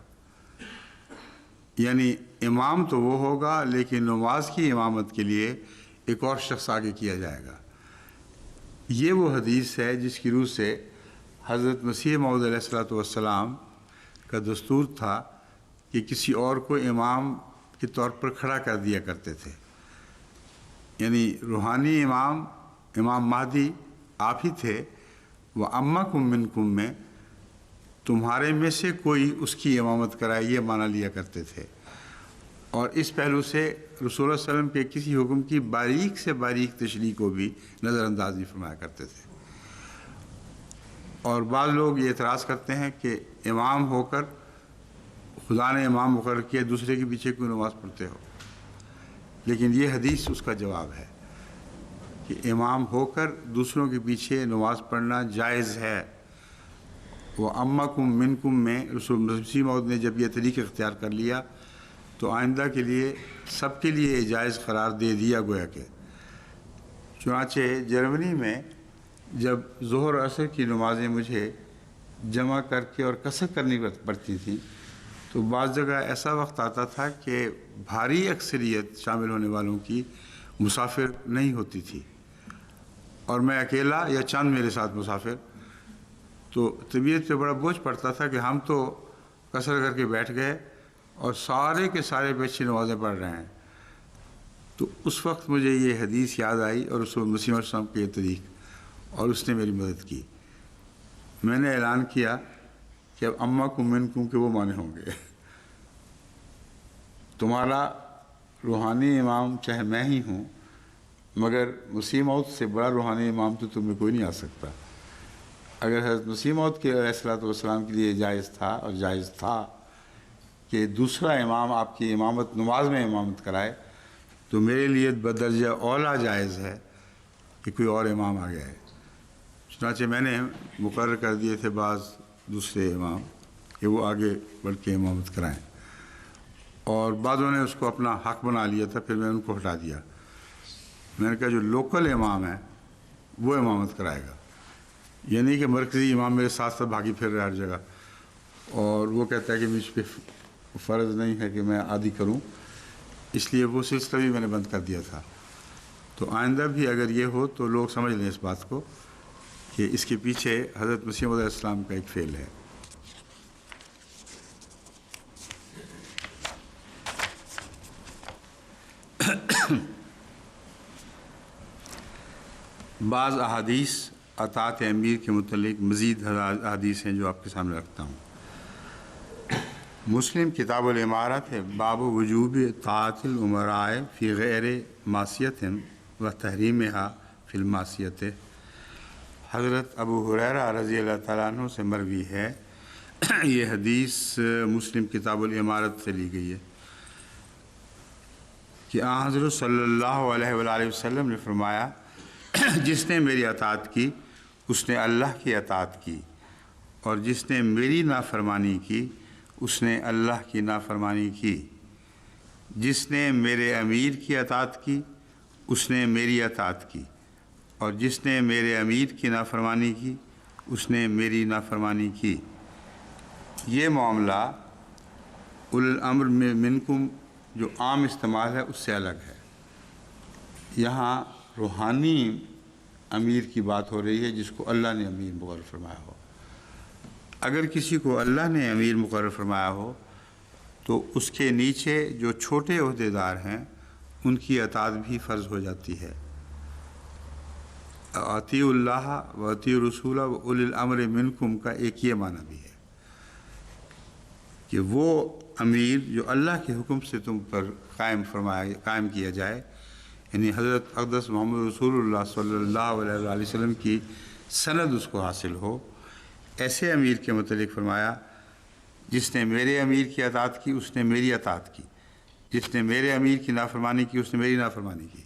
[SPEAKER 1] یعنی امام تو وہ ہوگا لیکن نماز کی امامت کے لیے ایک اور شخص آگے کیا جائے گا۔ یہ وہ حدیث ہے جس کی روح سے حضرت مسیح موعود علیہ السلام کا دستور تھا کہ کسی اور کو امام کے طور پر کھڑا کر دیا کرتے تھے۔ یعنی روحانی امام امام مہدی آپ ہی تھے، و امکم منکم میں تمہارے میں سے کوئی اس کی امامت کرائے، یہ معنی لیا کرتے تھے۔ اور اس پہلو سے رسول اللہ صلی اللہ علیہ وسلم کے کسی حکم کی باریک سے باریک تشریح کو بھی نظر انداز نہیں فرمایا کرتے تھے۔ اور بعض لوگ یہ اعتراض کرتے ہیں کہ امام ہو کر خدا نے امام مقرر کیا، دوسرے کے پیچھے کوئی نماز پڑھتے ہو، لیکن یہ حدیث اس کا جواب ہے کہ امام ہو کر دوسروں کے پیچھے نماز پڑھنا جائز ہے۔ وہ امکم منکم میں رسول مسیح موعود نے جب یہ طریقہ اختیار کر لیا تو آئندہ کے لیے سب کے لیے جائز قرار دے دیا گویا کہ۔ چنانچہ جرمنی میں جب ظہر عصر کی نمازیں مجھے جمع کر کے اور قصر کرنی پڑتی تھیں تو بعض جگہ ایسا وقت آتا تھا کہ بھاری اکثریت شامل ہونے والوں کی مسافر نہیں ہوتی تھی اور میں اکیلا یا چند میرے ساتھ مسافر، تو طبیعت پہ بڑا بوجھ پڑتا تھا کہ ہم تو قصر کر کے بیٹھ گئے اور سارے کے سارے پیچھے نمازیں پڑھ رہے ہیں۔ تو اس وقت مجھے یہ حدیث یاد آئی اور رسول مسیح علیہ السلام کے یہ طریق، اور اس نے میری مدد کی۔ میں نے اعلان کیا کہ اب امکم منکم کے وہ معنی ہوں گے، تمہارا روحانی امام چاہے میں ہی ہوں، مگر مسیح موعود سے بڑا روحانی امام تو تم میں کوئی نہیں آ سکتا۔ اگر حضرت مسیح موعود کے علیہ الصلوۃ والسلام کے لیے جائز تھا اور جائز تھا کہ دوسرا امام آپ کی امامت نماز میں امامت کرائے، تو میرے لیے بدرجہ اولا جائز ہے کہ کوئی اور امام آ گیا ہے۔ چنانچہ میں نے مقرر کر دیے تھے بعض دوسرے امام کہ وہ آگے بڑھ کے امامت کرائیں، اور بعضوں نے اس کو اپنا حق بنا لیا تھا، پھر میں ان کو ہٹا دیا۔ میں نے کہا جو لوکل امام ہے وہ امامت کرائے گا، یعنی کہ مرکزی امام میرے ساتھ ساتھ بھاگی پھر رہا ہے ہر جگہ، اور وہ کہتا ہے کہ مجھ پہ فرض نہیں ہے کہ میں عادی کروں، اس لیے وہ سلسلہ بھی میں نے بند کر دیا تھا۔ تو آئندہ بھی اگر یہ ہو تو لوگ سمجھ لیں اس بات کو کہ اس کے پیچھے حضرت مسیح علیہ السلام کا ایک فعل ہے۔ بعض احادیث اطاعت امیر کے متعلق مزید احادیث ہیں جو آپ کے سامنے رکھتا ہوں۔ مسلم کتاب الامارت ہے، باب وجوب طاعت الامراء فی غیر معصیت و تحریمها فی المعصیت۔ حضرت ابو ہریرہ رضی اللہ تعالیٰ عنہ سے مروی ہے، یہ حدیث مسلم کتاب الامارت سے لی گئی ہے کہ آن حضرت صلی اللہ علیہ وآلہ وسلم نے فرمایا، جس نے میری اطاعت کی اس نے اللہ کی اطاعت کی، اور جس نے میری نافرمانی کی اس نے اللہ کی نافرمانی کی۔ جس نے میرے امیر کی اطاعت کی اس نے میری اطاعت کی، اور جس نے میرے امیر کی نافرمانی کی اس نے میری نافرمانی کی۔ یہ معاملہ اولو الامر منکم جو عام استعمال ہے اس سے الگ ہے۔ یہاں روحانی امیر کی بات ہو رہی ہے جس کو اللہ نے امیر مقرر فرمایا ہو۔ اگر کسی کو اللہ نے امیر مقرر فرمایا ہو تو اس کے نیچے جو چھوٹے عہدیدار ہیں ان کی اطاعت بھی فرض ہو جاتی ہے۔ اطیعوا اللہ و اطیعوا الرسول و اولی الامر منکم کا ایک یہ معنی بھی ہے کہ وہ امیر جو اللہ کے حکم سے تم پر قائم کیا جائے، یعنی حضرت اقدس محمد رسول اللہ صلی اللہ علیہ وآلہ وسلم کی سند اس کو حاصل ہو، ایسے امیر کے متعلق فرمایا جس نے میرے امیر کی اطاعت کی اس نے میری اطاعت کی، جس نے میرے امیر کی نافرمانی کی اس نے میری نافرمانی کی۔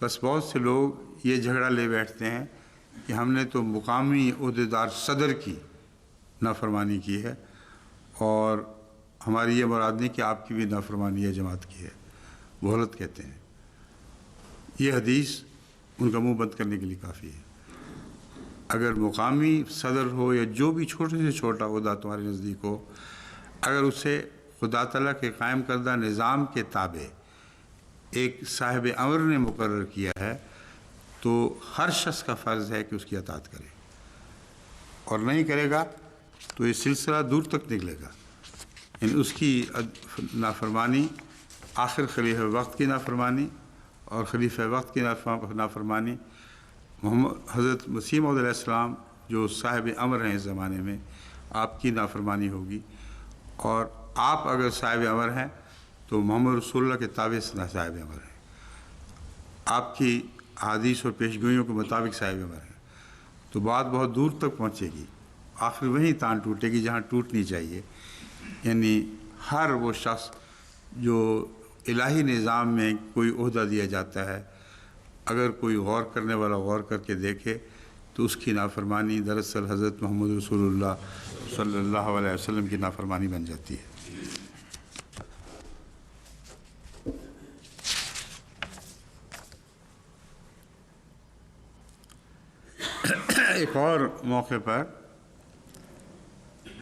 [SPEAKER 1] بس بہت سے لوگ یہ جھگڑا لے بیٹھتے ہیں کہ ہم نے تو مقامی عہدیدار صدر کی نافرمانی کی ہے، اور ہماری یہ مراد نہیں کہ آپ کی بھی نافرمانی ہے جماعت کی ہے، وہ غلط کہتے ہیں۔ یہ حدیث ان کا منہ بند کرنے کے لیے کافی ہے۔ اگر مقامی صدر ہو یا جو بھی چھوٹے سے چھوٹا عہدہ تمہارے نزدیک ہو، اگر اسے خدا تعالیٰ کے قائم کردہ نظام کے تابع ایک صاحب امر نے مقرر کیا ہے تو ہر شخص کا فرض ہے کہ اس کی اطاعت کرے، اور نہیں کرے گا تو یہ سلسلہ دور تک نکلے گا۔ یعنی اس کی نافرمانی آخر خلیفہ وقت کی نافرمانی، اور خلیفہ وقت کی نافرمانی حضرت مسیح موعود علیہ السلام جو صاحب امر ہیں اس زمانے میں آپ کی نافرمانی ہوگی، اور آپ اگر صاحب امر ہیں تو محمد رسول اللہ کے تابع صاحب امر ہیں، آپ کی حدیث اور پیشگوئیوں کے مطابق صاحب امر ہیں، تو بات بہت دور تک پہنچے گی، آخر وہیں تان ٹوٹے گی جہاں ٹوٹنی چاہیے۔ یعنی ہر وہ شخص جو الہی نظام میں کوئی عہدہ دیا جاتا ہے، اگر کوئی غور کرنے والا غور کر کے دیکھے تو اس کی نافرمانی دراصل حضرت محمد رسول اللہ صلی اللہ علیہ وسلم کی نافرمانی بن جاتی ہے۔ ایک اور موقع پر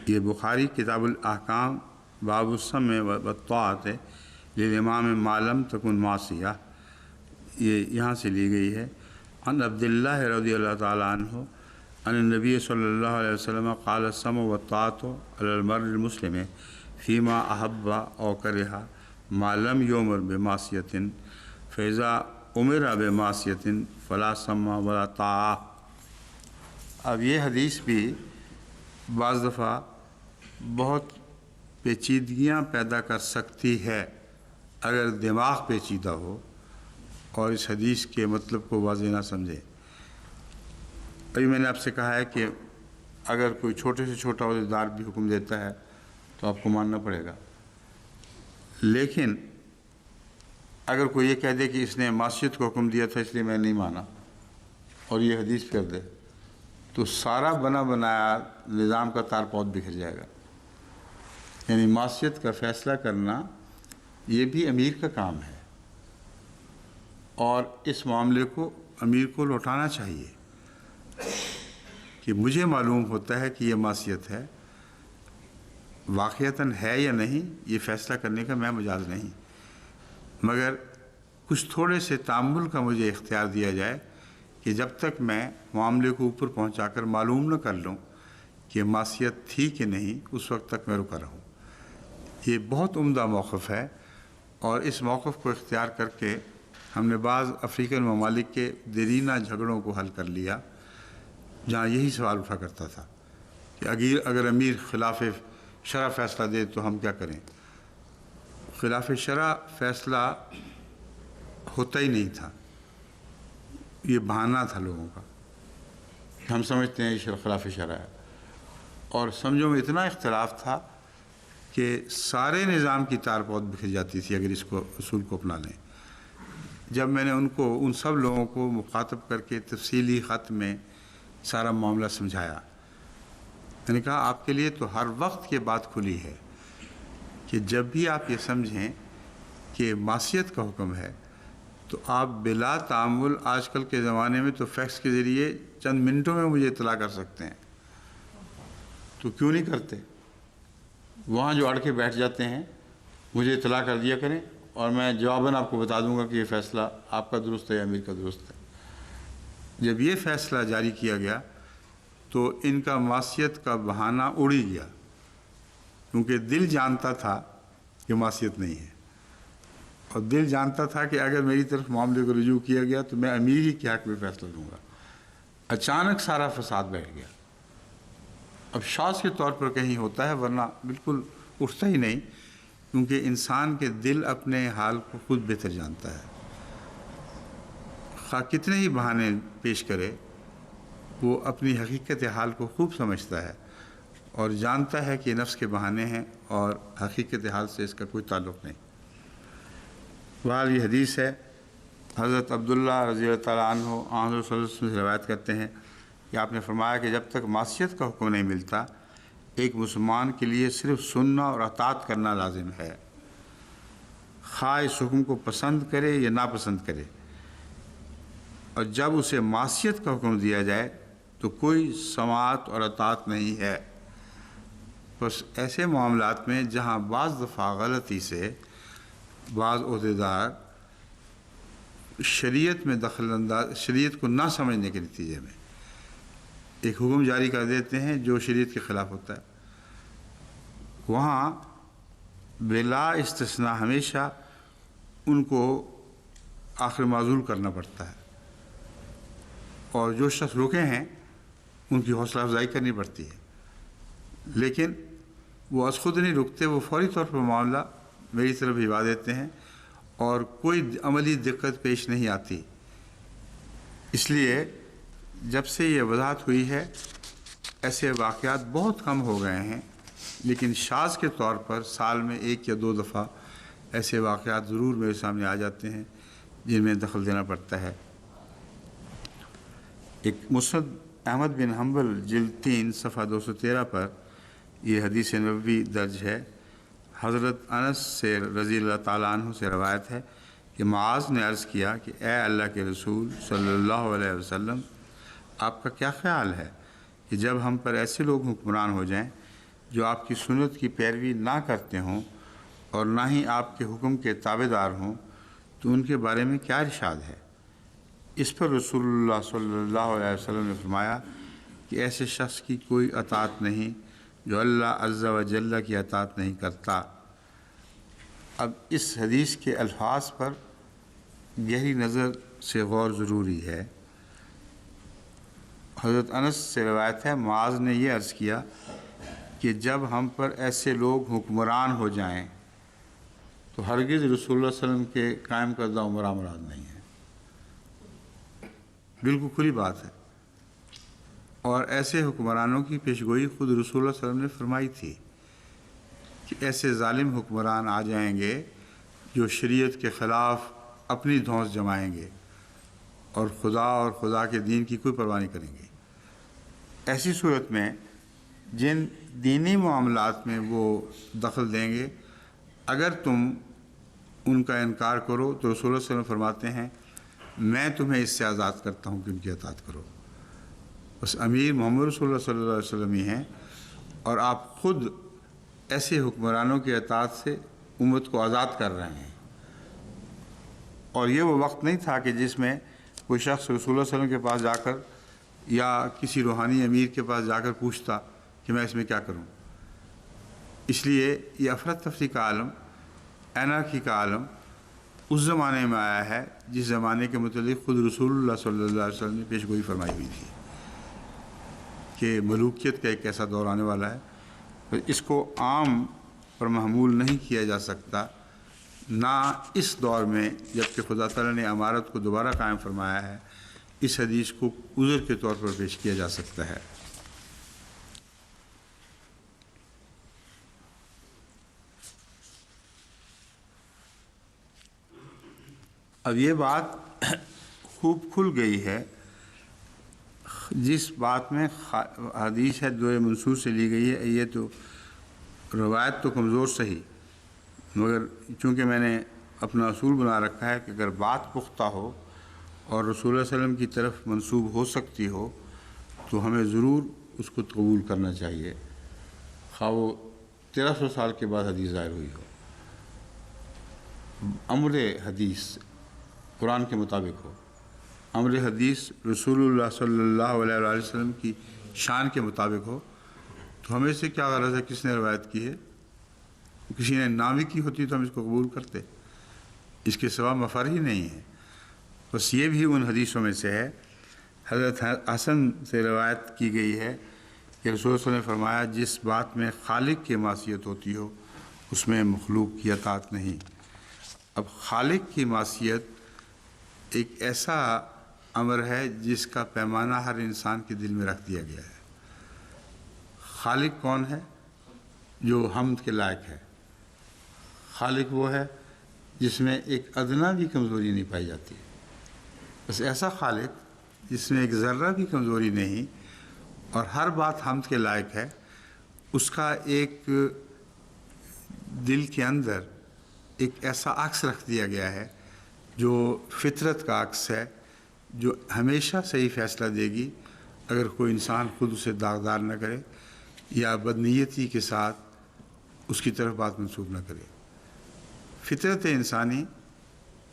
[SPEAKER 1] یہ بخاری کتاب الاحکام باب السمع والطاعۃ للامام ما لم تکن معصیہ، یہ یہاں سے لی گئی ہے۔ عن عبداللہ رضی اللہ تعالیٰ عنہ عن النبی صلی اللہ علیہ وسلم قال السمع والطاعۃ علی المرء المسلم فیما احب او کرہ ما لم یؤمر بمعصیۃ فاذا امر بمعصیۃ فلا سمع ولا طاعہ۔ اب یہ حدیث بھی بعض دفعہ بہت پیچیدگیاں پیدا کر سکتی ہے اگر دماغ پیچیدہ ہو اور اس حدیث کے مطلب کو واضح نہ سمجھے۔ ابھی میں نے آپ سے کہا ہے کہ اگر کوئی چھوٹے سے چھوٹا عہدیدار بھی حکم دیتا ہے تو آپ کو ماننا پڑے گا، لیکن اگر کوئی یہ کہہ دے کہ اس نے معصیت کو حکم دیا تھا اس لیے میں نہیں مانا اور یہ حدیث کر دے تو سارا بنا بنایا نظام کا تار پود بکھر جائے گا۔ یعنی معصیت کا فیصلہ کرنا یہ بھی امیر کا کام ہے، اور اس معاملے کو امیر کو لوٹانا چاہیے کہ مجھے معلوم ہوتا ہے کہ یہ معصیت ہے، واقعتاً ہے یا نہیں یہ فیصلہ کرنے کا میں مجاز نہیں، مگر کچھ تھوڑے سے تأمل کا مجھے اختیار دیا جائے کہ جب تک میں معاملے کو اوپر پہنچا کر معلوم نہ کر لوں کہ معصیت تھی کہ نہیں اس وقت تک میں رکا رہوں۔ یہ بہت عمدہ موقف ہے، اور اس موقف کو اختیار کر کے ہم نے بعض افریقن ممالک کے دیرینہ جھگڑوں کو حل کر لیا جہاں یہی سوال اٹھا کرتا تھا کہ اگر امیر خلاف شرع فیصلہ دے تو ہم کیا کریں۔ خلاف شرع فیصلہ ہوتا ہی نہیں تھا، یہ بہانہ تھا لوگوں کا، ہم سمجھتے ہیں یہ خلاف شرع ہے، اور سمجھو میں اتنا اختلاف تھا کہ سارے نظام کی تار پود بکھر جاتی تھی اگر اس کو اصول کو اپنا لیں۔ جب میں نے ان سب لوگوں کو مخاطب کر کے تفصیلی خط میں سارا معاملہ سمجھایا، میں نے کہا آپ کے لیے تو ہر وقت یہ بات کھلی ہے کہ جب بھی آپ یہ سمجھیں کہ معصیت کا حکم ہے تو آپ بلا تعامل آج کل کے زمانے میں تو فیکس کے ذریعے چند منٹوں میں مجھے اطلاع کر سکتے ہیں، تو کیوں نہیں کرتے؟ وہاں جو اڑ کے بیٹھ جاتے ہیں مجھے اطلاع کر دیا کریں اور میں جواباً آپ کو بتا دوں گا کہ یہ فیصلہ آپ کا درست ہے یا امیر کا درست ہے۔ جب یہ فیصلہ جاری کیا گیا تو ان کا معصیت کا بہانہ اڑ ہی گیا، کیونکہ دل جانتا تھا کہ معصیت نہیں ہے، اور دل جانتا تھا کہ اگر میری طرف معاملے کو رجوع کیا گیا تو میں امیر ہی کے حق میں فیصلہ دوں گا۔ اچانک سارا فساد بیٹھ گیا۔ اب شاذ کے طور پر کہیں ہوتا ہے، ورنہ بالکل اٹھتا ہی نہیں، کیونکہ انسان کے دل اپنے حال کو خود بہتر جانتا ہے، خواہ کتنے ہی بہانے پیش کرے وہ اپنی حقیقت حال کو خوب سمجھتا ہے اور جانتا ہے کہ یہ نفس کے بہانے ہیں اور حقیقت حال سے اس کا کوئی تعلق نہیں۔ بہرحال یہ حدیث ہے، حضرت عبداللہ رضی اللہ تعالیٰ عنہ حضرت صلی اللہ علیہ وسلم سے روایت کرتے ہیں کہ آپ نے فرمایا کہ جب تک معصیت کا حکم نہیں ملتا ایک مسلمان کے لیے صرف سننا اور اطاعت کرنا لازم ہے، خواہ اس حکم کو پسند کرے یا ناپسند کرے، اور جب اسے معصیت کا حکم دیا جائے تو کوئی سماعت اور اطاعت نہیں ہے۔ بس ایسے معاملات میں جہاں بعض دفعہ غلطی سے بعض عہدیدار شریعت میں دخل انداز، شریعت کو نہ سمجھنے کے نتیجے میں ایک حکم جاری کر دیتے ہیں جو شریعت کے خلاف ہوتا ہے، وہاں بلا استثناء ہمیشہ ان کو آخر معزول کرنا پڑتا ہے، اور جو شخص رکے ہیں ان کی حوصلہ افزائی کرنی پڑتی ہے، لیکن وہ از خود نہیں رکتے، وہ فوری طور پر معاملہ میری طرف بھجوا دیتے ہیں اور کوئی عملی دقت پیش نہیں آتی۔ اس لیے جب سے یہ وضاحت ہوئی ہے ایسے واقعات بہت کم ہو گئے ہیں، لیکن شاذ کے طور پر سال میں 1 یا 2 دفعہ ایسے واقعات ضرور میرے سامنے آ جاتے ہیں جن میں دخل دینا پڑتا ہے۔ ایک مسند احمد بن حنبل جلد 3 صفحہ 213 پر یہ حدیث نبوی درج ہے۔ حضرت انس سے رضی اللہ تعالیٰ عنہ سے روایت ہے کہ معاذ نے عرض کیا کہ اے اللہ کے رسول صلی اللہ علیہ وسلم، آپ کا کیا خیال ہے کہ جب ہم پر ایسے لوگ حکمران ہو جائیں جو آپ کی سنت کی پیروی نہ کرتے ہوں اور نہ ہی آپ کے حکم کے تابع دار ہوں تو ان کے بارے میں کیا ارشاد ہے؟ اس پر رسول اللہ صلی اللہ علیہ وسلم نے فرمایا کہ ایسے شخص کی کوئی اطاعت نہیں جو اللہ عز و جل کی اطاعت نہیں کرتا۔ اب اس حدیث کے الفاظ پر گہری نظر سے غور ضروری ہے۔ حضرت انس سے روایت ہے، معاذ نے یہ عرض کیا کہ جب ہم پر ایسے لوگ حکمران ہو جائیں تو ہرگز رسول اللہ صلی اللہ علیہ وسلم کے قائم کردہ عمرہ مراد نہیں ہے، بالکل کھلی بات ہے۔ اور ایسے حکمرانوں کی پیشگوئی خود رسول اللہ صلی اللہ علیہ وسلم نے فرمائی تھی کہ ایسے ظالم حکمران آ جائیں گے جو شریعت کے خلاف اپنی دھونس جمائیں گے اور خدا کے دین کی کوئی پرواہ نہیں کریں گے۔ ایسی صورت میں جن دینی معاملات میں وہ دخل دیں گے، اگر تم ان کا انکار کرو تو رسول اللہ صلی اللہ علیہ وسلم فرماتے ہیں میں تمہیں اس سے آزاد کرتا ہوں کہ ان کی اطاعت کرو۔ بس امیر محمد رسول اللہ صلی اللہ علیہ وسلم ہی ہیں، اور آپ خود ایسے حکمرانوں کی اطاعت سے امت کو آزاد کر رہے ہیں۔ اور یہ وہ وقت نہیں تھا کہ جس میں کوئی شخص رسول اللہ صلی اللہ علیہ وسلم کے پاس جا کر یا کسی روحانی امیر کے پاس جا کر پوچھتا کہ میں اس میں کیا کروں۔ اس لیے یہ افراتفری کا عالم، اینارکی کا عالم اس زمانے میں آیا ہے جس زمانے کے متعلق خود رسول اللہ صلی اللہ علیہ وسلم نے پیشگوئی فرمائی ہوئی تھی کہ ملوکیت کا ایک ایسا دور آنے والا ہے۔ اس کو عام پر محمول نہیں کیا جا سکتا، نہ اس دور میں جب کہ خدا تعالیٰ نے امارت کو دوبارہ قائم فرمایا ہے اس حدیث کو عذر کے طور پر پیش کیا جا سکتا ہے۔ اب یہ بات خوب کھل گئی ہے، جس بات میں حدیث ہے دو منصور سے لی گئی ہے، یہ تو روایت تو کمزور صحیح، مگر چونکہ میں نے اپنا اصول بنا رکھا ہے کہ اگر بات پختہ ہو اور رسول اللہ صلی اللہ علیہ وسلم کی طرف منسوب ہو سکتی ہو تو ہمیں ضرور اس کو قبول کرنا چاہیے، خواہ وہ 1300 سال کے بعد حدیث ظاہر ہوئی ہو۔ امر حدیث قرآن کے مطابق ہو، امر حدیث رسول اللہ صلی اللہ علیہ وآلہ وسلم کی شان کے مطابق ہو، تو ہمیں سے کیا غرض ہے کس نے روایت کی ہے؟ کسی نے نامی کی ہوتی تو ہم اس کو قبول کرتے، اس کے سوا مفر ہی نہیں ہے۔ بس یہ بھی ان حدیثوں میں سے ہے۔ حضرت حسن سے روایت کی گئی ہے کہ رسول اللہ صلی اللہ علیہ وسلم نے فرمایا جس بات میں خالق کی معصیت ہوتی ہو اس میں مخلوق کی اطاعت نہیں۔ اب خالق کی معصیت ایک ایسا امر ہے جس کا پیمانہ ہر انسان کے دل میں رکھ دیا گیا ہے۔ خالق کون ہے؟ جو حمد کے لائق ہے۔ خالق وہ ہے جس میں ایک ادنا بھی کمزوری نہیں پائی جاتی، بس ایسا خالق جس میں ایک ذرہ بھی کمزوری نہیں اور ہر بات حمد کے لائق ہے، اس کا ایک دل کے اندر ایک ایسا عکس رکھ دیا گیا ہے جو فطرت کا عکس ہے، جو ہمیشہ صحیح فیصلہ دے گی اگر کوئی انسان خود اسے داغدار نہ کرے یا بدنیتی کے ساتھ اس کی طرف بات منسوب نہ کرے۔ فطرت انسانی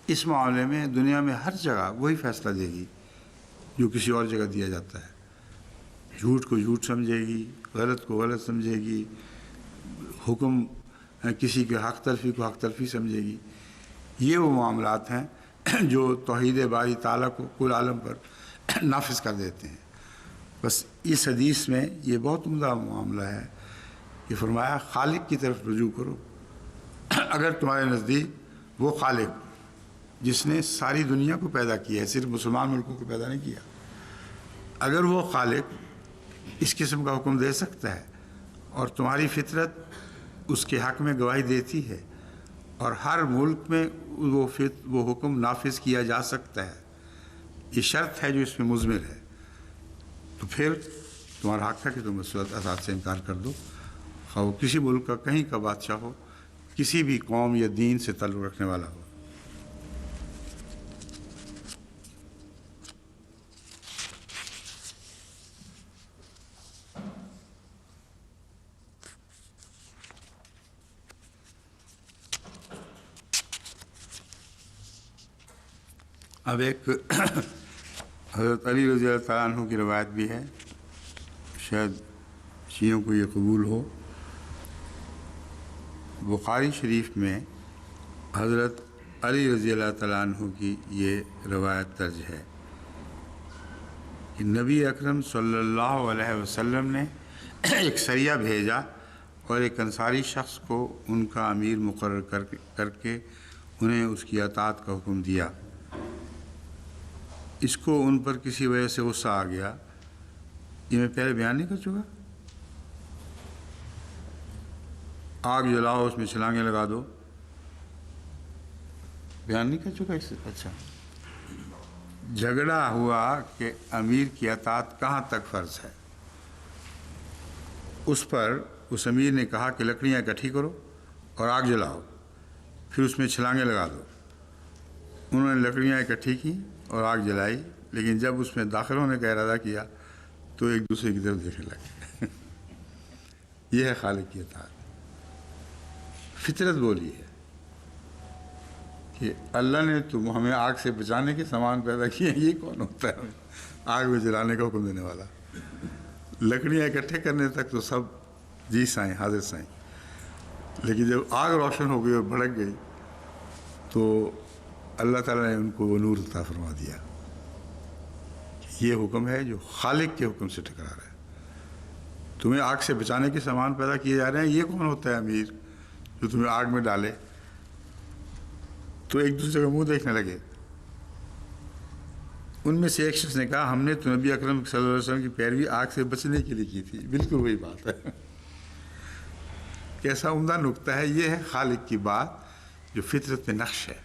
[SPEAKER 1] اس معاملے میں دنیا میں ہر جگہ وہی فیصلہ دے گی جو کسی اور جگہ دیا جاتا ہے۔ جھوٹ کو جھوٹ سمجھے گی، غلط کو غلط سمجھے گی، حکم کسی کے حق تلفی کو حق تلفی سمجھے گی۔ یہ وہ معاملات ہیں جو توحید باری تعالیٰ کو کل عالم پر نافذ کر دیتے ہیں۔ بس اس حدیث میں یہ بہت عمدہ معاملہ ہے کہ فرمایا خالق کی طرف رجوع کرو. اگر تمہارے نزدیک وہ خالق جس نے ساری دنیا کو پیدا کیا ہے، صرف مسلمان ملکوں کو پیدا نہیں کیا، اگر وہ خالق اس قسم کا حکم دے سکتا ہے اور تمہاری فطرت اس کے حق میں گواہی دیتی ہے اور ہر ملک میں وہ حکم نافذ کیا جا سکتا ہے، یہ شرط ہے جو اس میں مضمر ہے، تو پھر تمہارا حق تھا کہ تم اس اساس سے انکار کر دو، خواہ وہ کسی ملک کا کہیں کا بادشاہ ہو، کسی بھی قوم یا دین سے تعلق رکھنے والا ہو. اب ایک حضرت علی رضی اللہ تعالیٰ عنہ کی روایت بھی ہے، شاید شیعوں کو یہ قبول ہو. بخاری شریف میں حضرت علی رضی اللہ تعالیٰ عنہ کی یہ روایت درج ہے کہ نبی اکرم صلی اللہ علیہ وسلم نے ایک سریہ بھیجا اور ایک انصاری شخص کو ان کا امیر مقرر کر کے انہیں اس کی اطاعت کا حکم دیا. اس کو ان پر کسی وجہ سے غصہ آ گیا. یہ میں پہلے بیان نہیں کر چکا؟ آگ جلاؤ، اس میں چھلانگیں لگا دو، بیان نہیں کر چکا اس سے؟ اچھا، جھگڑا ہوا کہ امیر کی اطاعت کہاں تک فرض ہے. اس پر اس امیر نے کہا کہ لکڑیاں اکٹھی کرو اور آگ جلاؤ، پھر اس میں چھلانگیں لگا دو. انہوں نے لکڑیاں اکٹھی کی اور آگ جلائی، لیکن جب اس میں داخل ہونے کا ارادہ کیا تو ایک دوسرے کی طرف دیکھنے لگے. یہ ہے خالق کی اطاعت. فطرت بولی ہے کہ اللہ نے تم ہمیں آگ سے بچانے کے سامان پیدا کیے، یہ کون ہوتا ہے آگ میں جلانے کا حکم دینے والا؟ لکڑیاں اکٹھے کرنے تک تو سب جی سائیں، حاضر سائیں، لیکن جب آگ روشن ہو گئی اور بھڑک گئی تو اللہ تعالیٰ نے ان کو وہ نور عطا فرما دیا. یہ حکم ہے جو خالق کے حکم سے ٹکرا رہا ہے. تمہیں آگ سے بچانے کے سامان پیدا کیے جا رہے ہیں، یہ کون ہوتا ہے امیر جو تمہیں آگ میں ڈالے؟ تو ایک دوسرے کا منہ دیکھنے لگے. ان میں سے ایک شخص نے کہا ہم نے تو نبی اکرم صلی اللہ علیہ وسلم کی پیروی آگ سے بچنے کے لیے کی تھی. بالکل وہی بات ہے. کیسا عمدہ نکتہ ہے. یہ ہے خالق کی بات جو فطرت میں نقش ہے،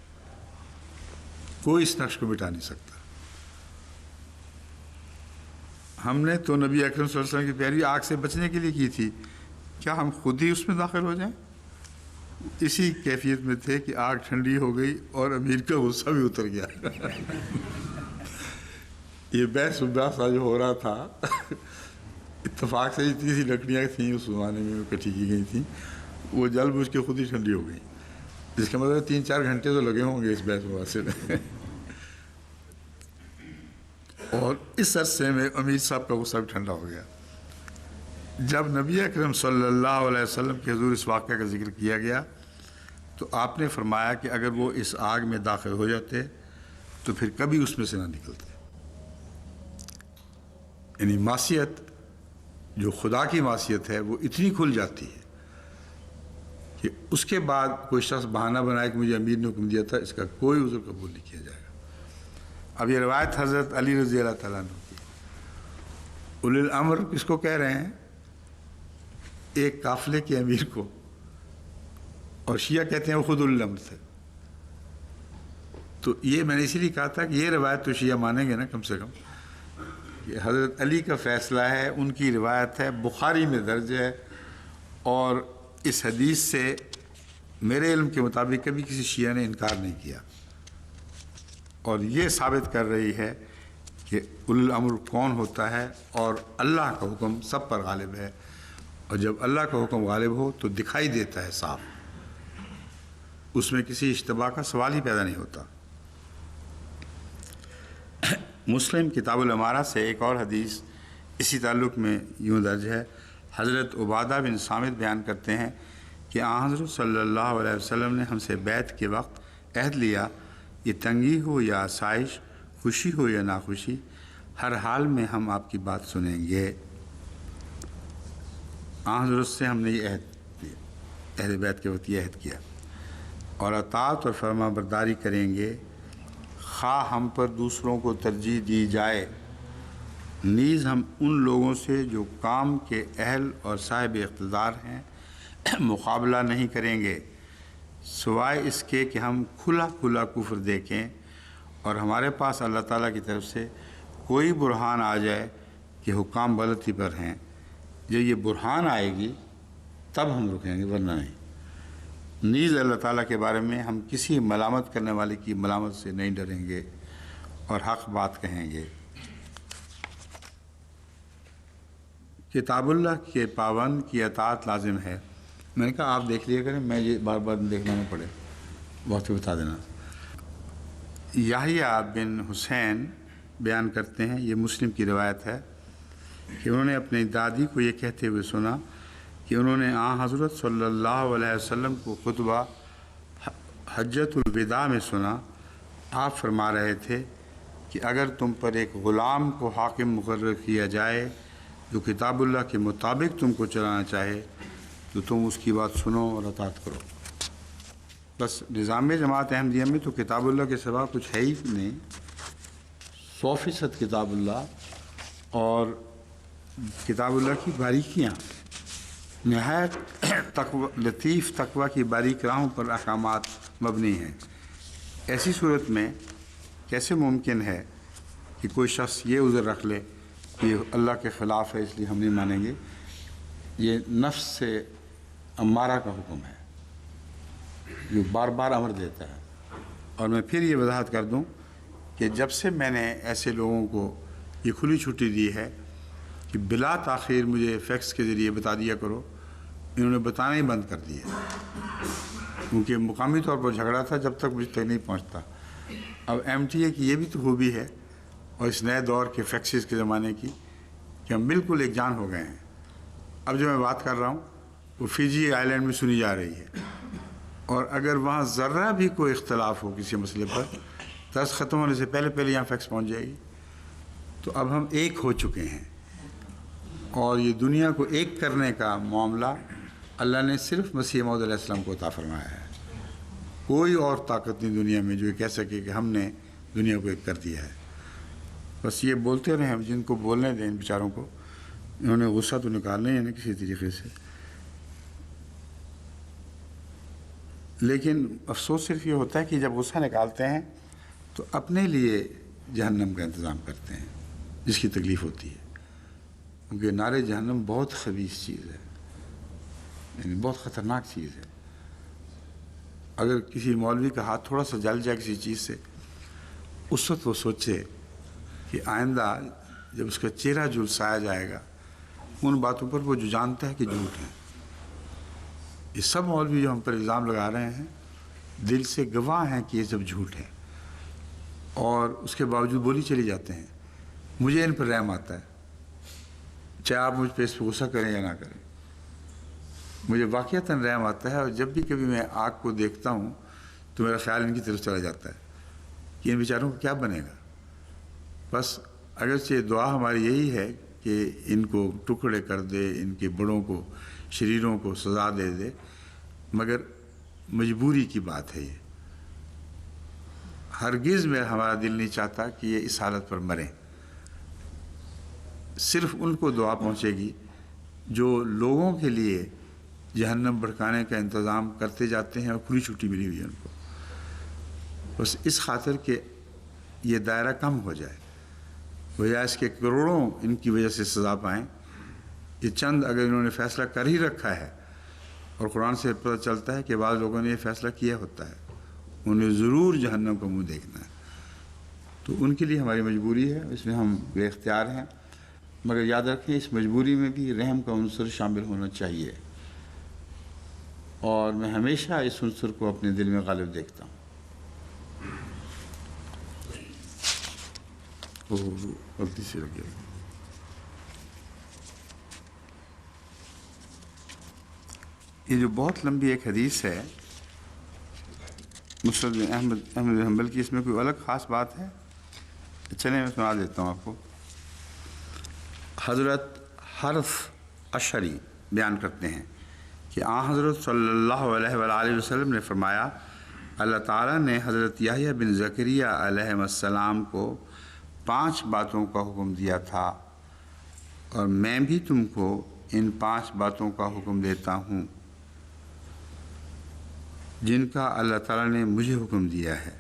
[SPEAKER 1] کوئی اس نقش کو مٹا نہیں سکتا. ہم نے تو نبی اکرم صلی اللہ علیہ وسلم کی پیروی آگ سے بچنے کے لیے کی تھی، کیا ہم خود ہی اس میں داخل ہو جائیں؟ اسی کیفیت میں تھے کہ آگ ٹھنڈی ہو گئی اور امیر کا غصہ بھی اتر گیا. یہ بحث جو ہو رہا تھا، اتفاق سے اتنی سی لکڑیاں تھیں اس زمانے میں اکٹھی کی گئی تھیں، وہ جل بوجھ کے خود ہی ٹھنڈی ہو گئی. جس کا مطلب 3-4 گھنٹے تو لگے ہوں گے اس بحث مباحثے میں. اور اس عرصے میں امیر صاحب کا غصہ بھی ٹھنڈا ہو گیا. جب نبی اکرم صلی اللہ علیہ وسلم کے حضور اس واقعہ کا ذکر کیا گیا تو آپ نے فرمایا کہ اگر وہ اس آگ میں داخل ہو جاتے تو پھر کبھی اس میں سے نہ نکلتے. یعنی معصیت جو خدا کی معصیت ہے وہ اتنی کھل جاتی ہے کہ اس کے بعد کوئی شخص بہانہ بنائے کہ مجھے امیر نے حکم دیا تھا، اس کا کوئی عذر قبول نہیں کیا جائے گا. اب یہ روایت حضرت علی رضی اللہ تعالیٰ عنہ کی. اولی الامر کس کو کہہ رہے ہیں؟ ایک قافلے کے امیر کو. اور شیعہ کہتے ہیں وہ خود اولی الامر تھے. تو یہ میں نے اسی لیے کہا تھا کہ یہ روایت تو شیعہ مانیں گے نا کم سے کم. یہ حضرت علی کا فیصلہ ہے، ان کی روایت ہے، بخاری میں درج ہے، اور اس حدیث سے میرے علم کے مطابق کبھی کسی شیعہ نے انکار نہیں کیا. اور یہ ثابت کر رہی ہے کہ اولی الامر کون ہوتا ہے اور اللہ کا حکم سب پر غالب ہے. اور جب اللہ کا حکم غالب ہو تو دکھائی دیتا ہے صاف، اس میں کسی اشتباہ کا سوال ہی پیدا نہیں ہوتا. مسلم کتاب الامارہ سے ایک اور حدیث اسی تعلق میں یوں درج ہے. حضرت عبادہ بن صامت بیان کرتے ہیں کہ آن حضرت صلی اللہ علیہ وسلم نے ہم سے بیعت کے وقت عہد لیا، یہ تنگی ہو یا آسائش، خوشی ہو یا ناخوشی، ہر حال میں ہم آپ کی بات سنیں گے۔ حضرت سے ہم نے یہ عہد کیا، اہل بیت کے وقت یہ عہد کیا، اور اطاعت اور فرما برداری کریں گے، خواہ ہم پر دوسروں کو ترجیح دی جائے، نیز ہم ان لوگوں سے جو کام کے اہل اور صاحب اقتدار ہیں مقابلہ نہیں کریں گے، سوائے اس کے کہ ہم کھلا کھلا کفر دیکھیں اور ہمارے پاس اللہ تعالیٰ کی طرف سے کوئی برہان آ جائے کہ حکام غلطی پر ہیں۔ جب یہ برہان آئے گی تب ہم رکیں گے، ورنہ نہیں۔ نیز اللہ تعالیٰ کے بارے میں ہم کسی ملامت کرنے والے کی ملامت سے نہیں ڈریں گے اور حق بات کہیں گے۔ کتاب اللہ کے پابند کی اطاعت لازم ہے۔ میں نے کہا آپ دیکھ لیا کریں، میں یہ بار بار دیکھنا نہ پڑے، بہت ہی بتا دینا۔ یحییٰ بن حسین بیان کرتے ہیں، یہ مسلم کی روایت ہے کہ انہوں نے اپنی دادی کو یہ کہتے ہوئے سنا کہ انہوں نے حضرت صلی اللہ علیہ وسلم کو خطبہ حجۃ الوداع میں سنا۔ آپ فرما رہے تھے کہ اگر تم پر ایک غلام کو حاکم مقرر کیا جائے جو کتاب اللہ کے مطابق تم کو چلانا چاہے تو تم اس کی بات سنو اور اطاعت کرو۔ بس نظام جماعت احمدیہ میں تو کتاب اللہ کے سوا کچھ ہے ہی نہیں، 100% کتاب اللہ اور کتاب اللہ کی باریکیاں، نہایت لطیف تقویٰ کی باریک راہوں پر احکامات مبنی ہیں۔ ایسی صورت میں کیسے ممکن ہے کہ کوئی شخص یہ عذر رکھ لے کہ اللہ کے خلاف ہے اس لیے ہم نہیں مانیں گے؟ یہ نفس سے امارہ کا حکم ہے جو بار بار امر دیتا ہے۔ اور میں پھر یہ وضاحت کر دوں کہ جب سے میں نے ایسے لوگوں کو یہ کھلی چھٹی دی ہے کہ بلا تاخیر مجھے فیکس کے ذریعے بتا دیا کرو، انہوں نے بتانا ہی بند کر دیا، کیونکہ مقامی طور پر جھگڑا تھا جب تک مجھ تک نہیں پہنچتا۔ اب ایم ٹی اے کی یہ بھی تو خوبی ہے اور اس نئے دور کے فیکسز کے زمانے کی کہ ہم بالکل ایک جان ہو گئے ہیں۔ اب جو میں بات کر رہا ہوں وہ فیجی آئی لینڈ میں سنی جا رہی ہے، اور اگر وہاں ذرہ بھی کوئی اختلاف ہو کسی مسئلے پر، درس ختم ہونے سے پہلے پہلے یہاں فیکس پہنچ جائے گی۔ تو اب ہم ایک ہو چکے ہیں، اور یہ دنیا کو ایک کرنے کا معاملہ اللہ نے صرف مسیح موعود علیہ السلام کو عطا فرمایا ہے۔ کوئی اور طاقت نہیں دنیا میں جو یہ کہہ سکے کہ ہم نے دنیا کو ایک کر دیا ہے۔ بس یہ بولتے رہے، ہم جن کو بولنے دیں ان بیچاروں کو، انہوں نے غصہ تو نکالنا ہی ہے نا کسی طریقے سے۔ لیکن افسوس صرف یہ ہوتا ہے کہ جب غصہ نکالتے ہیں تو اپنے لیے جہنم کا انتظام کرتے ہیں، جس کی تکلیف ہوتی ہے، کیونکہ نار جہنم بہت خبیث چیز ہے، یعنی بہت خطرناک چیز ہے۔ اگر کسی مولوی کا ہاتھ تھوڑا سا جل جائے کسی چیز سے، اس وقت وہ سوچے کہ آئندہ جب اس کا چہرہ جھلسایا جائے گا ان باتوں پر وہ جو جانتا ہے کہ جھوٹ ہے۔ یہ سب مولوی جو ہم پر الزام لگا رہے ہیں دل سے گواہ ہیں کہ یہ سب جھوٹ ہے، اور اس کے باوجود بولی چلی جاتے ہیں۔ مجھے ان پر رحم آتا ہے، چاہے آپ مجھ پہ اس پہ غصہ کریں یا نہ کریں، مجھے واقعتاً رحم آتا ہے۔ اور جب بھی کبھی میں آگ کو دیکھتا ہوں تو میرا خیال ان کی طرف چلا جاتا ہے کہ ان بیچاروں کو کیا بنے گا۔ بس اگرچہ دعا ہماری یہی ہے کہ ان کو ٹکڑے کر دے، ان کے بڑوں کو، شریروں کو سزا دے دے، مگر مجبوری کی بات ہے۔ یہ ہرگز میں ہمارا دل نہیں چاہتا کہ یہ اس حالت پر مریں۔ صرف ان کو دعا پہنچے گی جو لوگوں کے لیے جہنم بھڑکانے کا انتظام کرتے جاتے ہیں اور کھلی چھٹی ملی ہوئی ہے ان کو۔ بس اس خاطر کہ یہ دائرہ کم ہو جائے، بجائے اس کے کروڑوں ان کی وجہ سے سزا پائیں، یہ چند اگر انہوں نے فیصلہ کر ہی رکھا ہے، اور قرآن سے پتہ چلتا ہے کہ بعض لوگوں نے یہ فیصلہ کیا ہوتا ہے، انہیں ضرور جہنم کا منہ دیکھنا ہے، تو ان کے لیے ہماری مجبوری ہے، اس میں ہم بے اختیار ہیں۔ مگر یاد رکھیں اس مجبوری میں بھی رحم کا عنصر شامل ہونا چاہیے، اور میں ہمیشہ اس عنصر کو اپنے دل میں غالب دیکھتا ہوں۔ غلطی سے لگ گیا۔ یہ جو بہت لمبی ایک حدیث ہے مسند احمد بن حنبل کی، اس میں کوئی الگ خاص بات ہے؟ چلیں میں سنا دیتا ہوں آپ کو۔ حضرت حرف اشعری بیان کرتے ہیں کہ حضرت صلی اللہ علیہ وآلہ وسلم نے فرمایا، اللہ تعالیٰ نے حضرت یحییٰ بن زکریہ علیہ السلام کو 5 باتوں کا حکم دیا تھا، اور میں بھی تم کو ان 5 باتوں کا حکم دیتا ہوں جن کا اللہ تعالیٰ نے مجھے حکم دیا ہے۔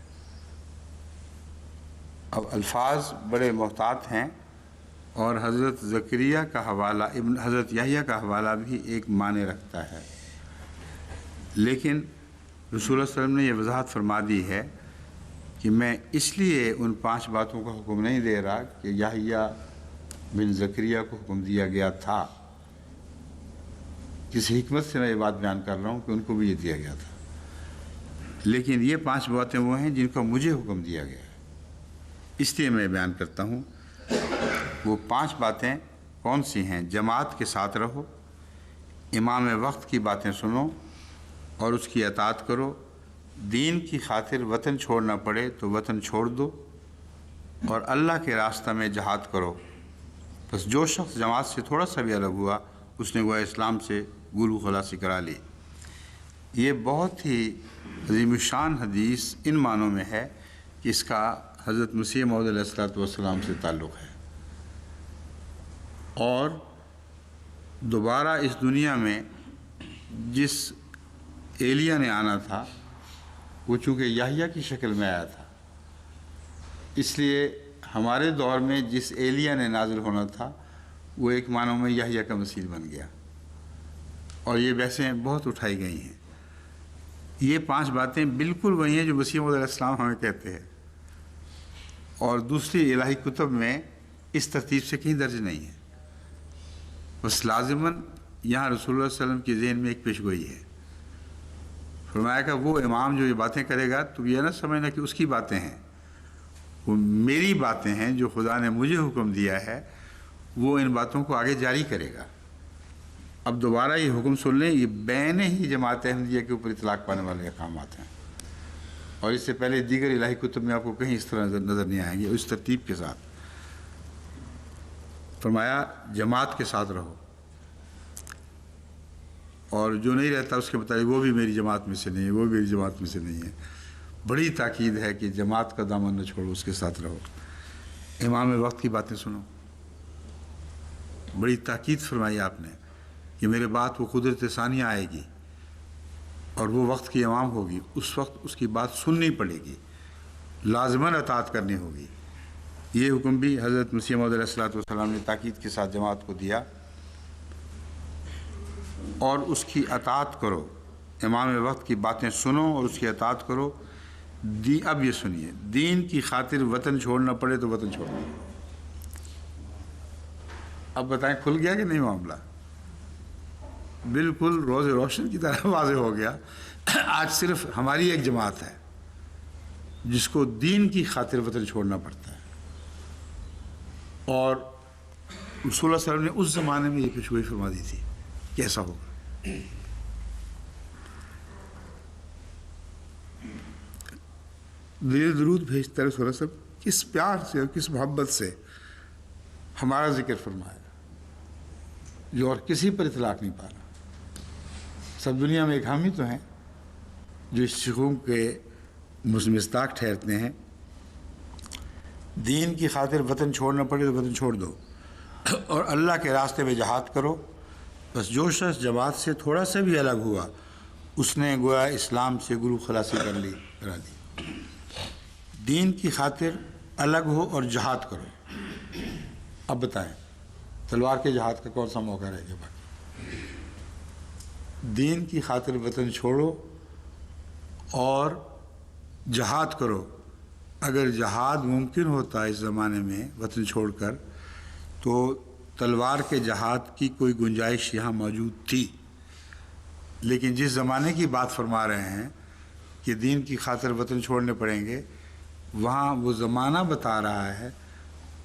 [SPEAKER 1] اب الفاظ بڑے محتاط ہیں، اور حضرت زکریا کا حوالہ حضرت یحییٰ کا حوالہ بھی ایک معنی رکھتا ہے، لیکن رسول اللہ صلی اللہ علیہ وسلم نے یہ وضاحت فرما دی ہے کہ میں اس لیے ان 5 باتوں کا حکم نہیں دے رہا کہ یحییٰ بن زکریا کو حکم دیا گیا تھا، کس حکمت سے میں یہ بات بیان کر رہا ہوں کہ ان کو بھی یہ دیا گیا تھا، لیکن یہ 5 باتیں وہ ہیں جن کا مجھے حکم دیا گیا ہے، اس لیے میں بیان کرتا ہوں۔ وہ 5 باتیں کون سی ہیں؟ جماعت کے ساتھ رہو، امام وقت کی باتیں سنو اور اس کی اطاعت کرو، دین کی خاطر وطن چھوڑنا پڑے تو وطن چھوڑ دو، اور اللہ کے راستہ میں جہاد کرو۔ بس جو شخص جماعت سے تھوڑا سا بھی الگ ہوا، اس نے گویا اسلام سے گلو خلاصی کرا لی۔ یہ بہت ہی عظیم الشان حدیث ان معنوں میں ہے کہ اس کا حضرت مسیح موعود علیہ السلام سے تعلق ہے، اور دوبارہ اس دنیا میں جس ایلیا نے آنا تھا وہ چونکہ یحییٰ کی شکل میں آیا تھا، اس لیے ہمارے دور میں جس ایلیا نے نازل ہونا تھا وہ ایک معنوں میں یحییٰ کا مثیل بن گیا، اور یہ بحثیں بہت اٹھائی گئی ہیں۔ یہ 5 باتیں بالکل وہی ہیں جو مسیح موعود علیہ السلام ہمیں کہتے ہیں، اور دوسری الہی کتب میں اس ترتیب سے کہیں درج نہیں ہے، بس لازماً یہاں رسول اللہ صلی اللہ علیہ وسلم کے ذہن میں ایک پیش گوئی ہے۔ فرمایا کہ وہ امام جو یہ باتیں کرے گا تو یہ نہ سمجھنا کہ اس کی باتیں ہیں، وہ میری باتیں ہیں جو خدا نے مجھے حکم دیا ہے، وہ ان باتوں کو آگے جاری کرے گا۔ اب دوبارہ یہ حکم سن لیں، یہ بین ہی جماعت احمدیہ کے اوپر اطلاق پانے والے احکامات ہیں، اور اس سے پہلے دیگر الہی کتب میں آپ کو کہیں اس طرح نظر نہیں آئیں گے، اس ترتیب کے ساتھ۔ فرمایا جماعت کے ساتھ رہو، اور جو نہیں رہتا اس کے مطابق وہ بھی میری جماعت میں سے نہیں ہے، وہ بھی میری جماعت میں سے نہیں ہے۔ بڑی تاکید ہے کہ جماعت کا دامن نہ چھوڑو، اس کے ساتھ رہو۔ امام وقت کی باتیں سنو، بڑی تاکید فرمائی آپ نے کہ میرے بعد وہ قدرت ثانیہ آئے گی اور وہ وقت کی امام ہوگی، اس وقت اس کی بات سننی پڑے گی، لازماً اطاعت کرنی ہوگی۔ یہ حکم بھی حضرت مسیح موعود علیہ السلام نے تاکید کے ساتھ جماعت کو دیا، اور اس کی اطاعت کرو، امام وقت کی باتیں سنو اور اس کی اطاعت کرو۔ اب یہ سنیے، دین کی خاطر وطن چھوڑنا پڑے تو وطن چھوڑنا۔ اب بتائیں کھل گیا کہ نہیں معاملہ؟ بالکل روز روشن کی طرح واضح ہو گیا۔ آج صرف ہماری ایک جماعت ہے جس کو دین کی خاطر وطن چھوڑنا پڑتا ہے، اور رسول اللہ صلی اللہ علیہ وسلم نے اس زمانے میں یہ پیشگوئی فرما دی تھی کہ ایسا ہوگا۔ درود بھیجتا ہے رسول اللہ صلی اللہ علیہ وسلم، کس پیار سے اور کس محبت سے ہمارا ذکر فرمایا جو اور کسی پر اطلاق نہیں پا رہا۔ سب دنیا میں ایک ہم ہی تو ہیں جو اس شخوم کے مصداق ٹھہرتے ہیں۔ دین کی خاطر وطن چھوڑنا پڑے تو وطن چھوڑ دو، اور اللہ کے راستے میں جہاد کرو۔ بس جو شخص جماعت سے تھوڑا سا بھی الگ ہوا، اس نے گویا اسلام سے گلو خلاصی کرا دی۔ دین کی خاطر الگ ہو اور جہاد کرو۔ اب بتائیں تلوار کے جہاد کا کون سا موقع رہ گیا باقی؟ دین کی خاطر وطن چھوڑو اور جہاد کرو۔ اگر جہاد ممکن ہوتا اس زمانے میں وطن چھوڑ کر، تو تلوار کے جہاد کی کوئی گنجائش یہاں موجود تھی، لیکن جس زمانے کی بات فرما رہے ہیں کہ دین کی خاطر وطن چھوڑنے پڑیں گے، وہاں وہ زمانہ بتا رہا ہے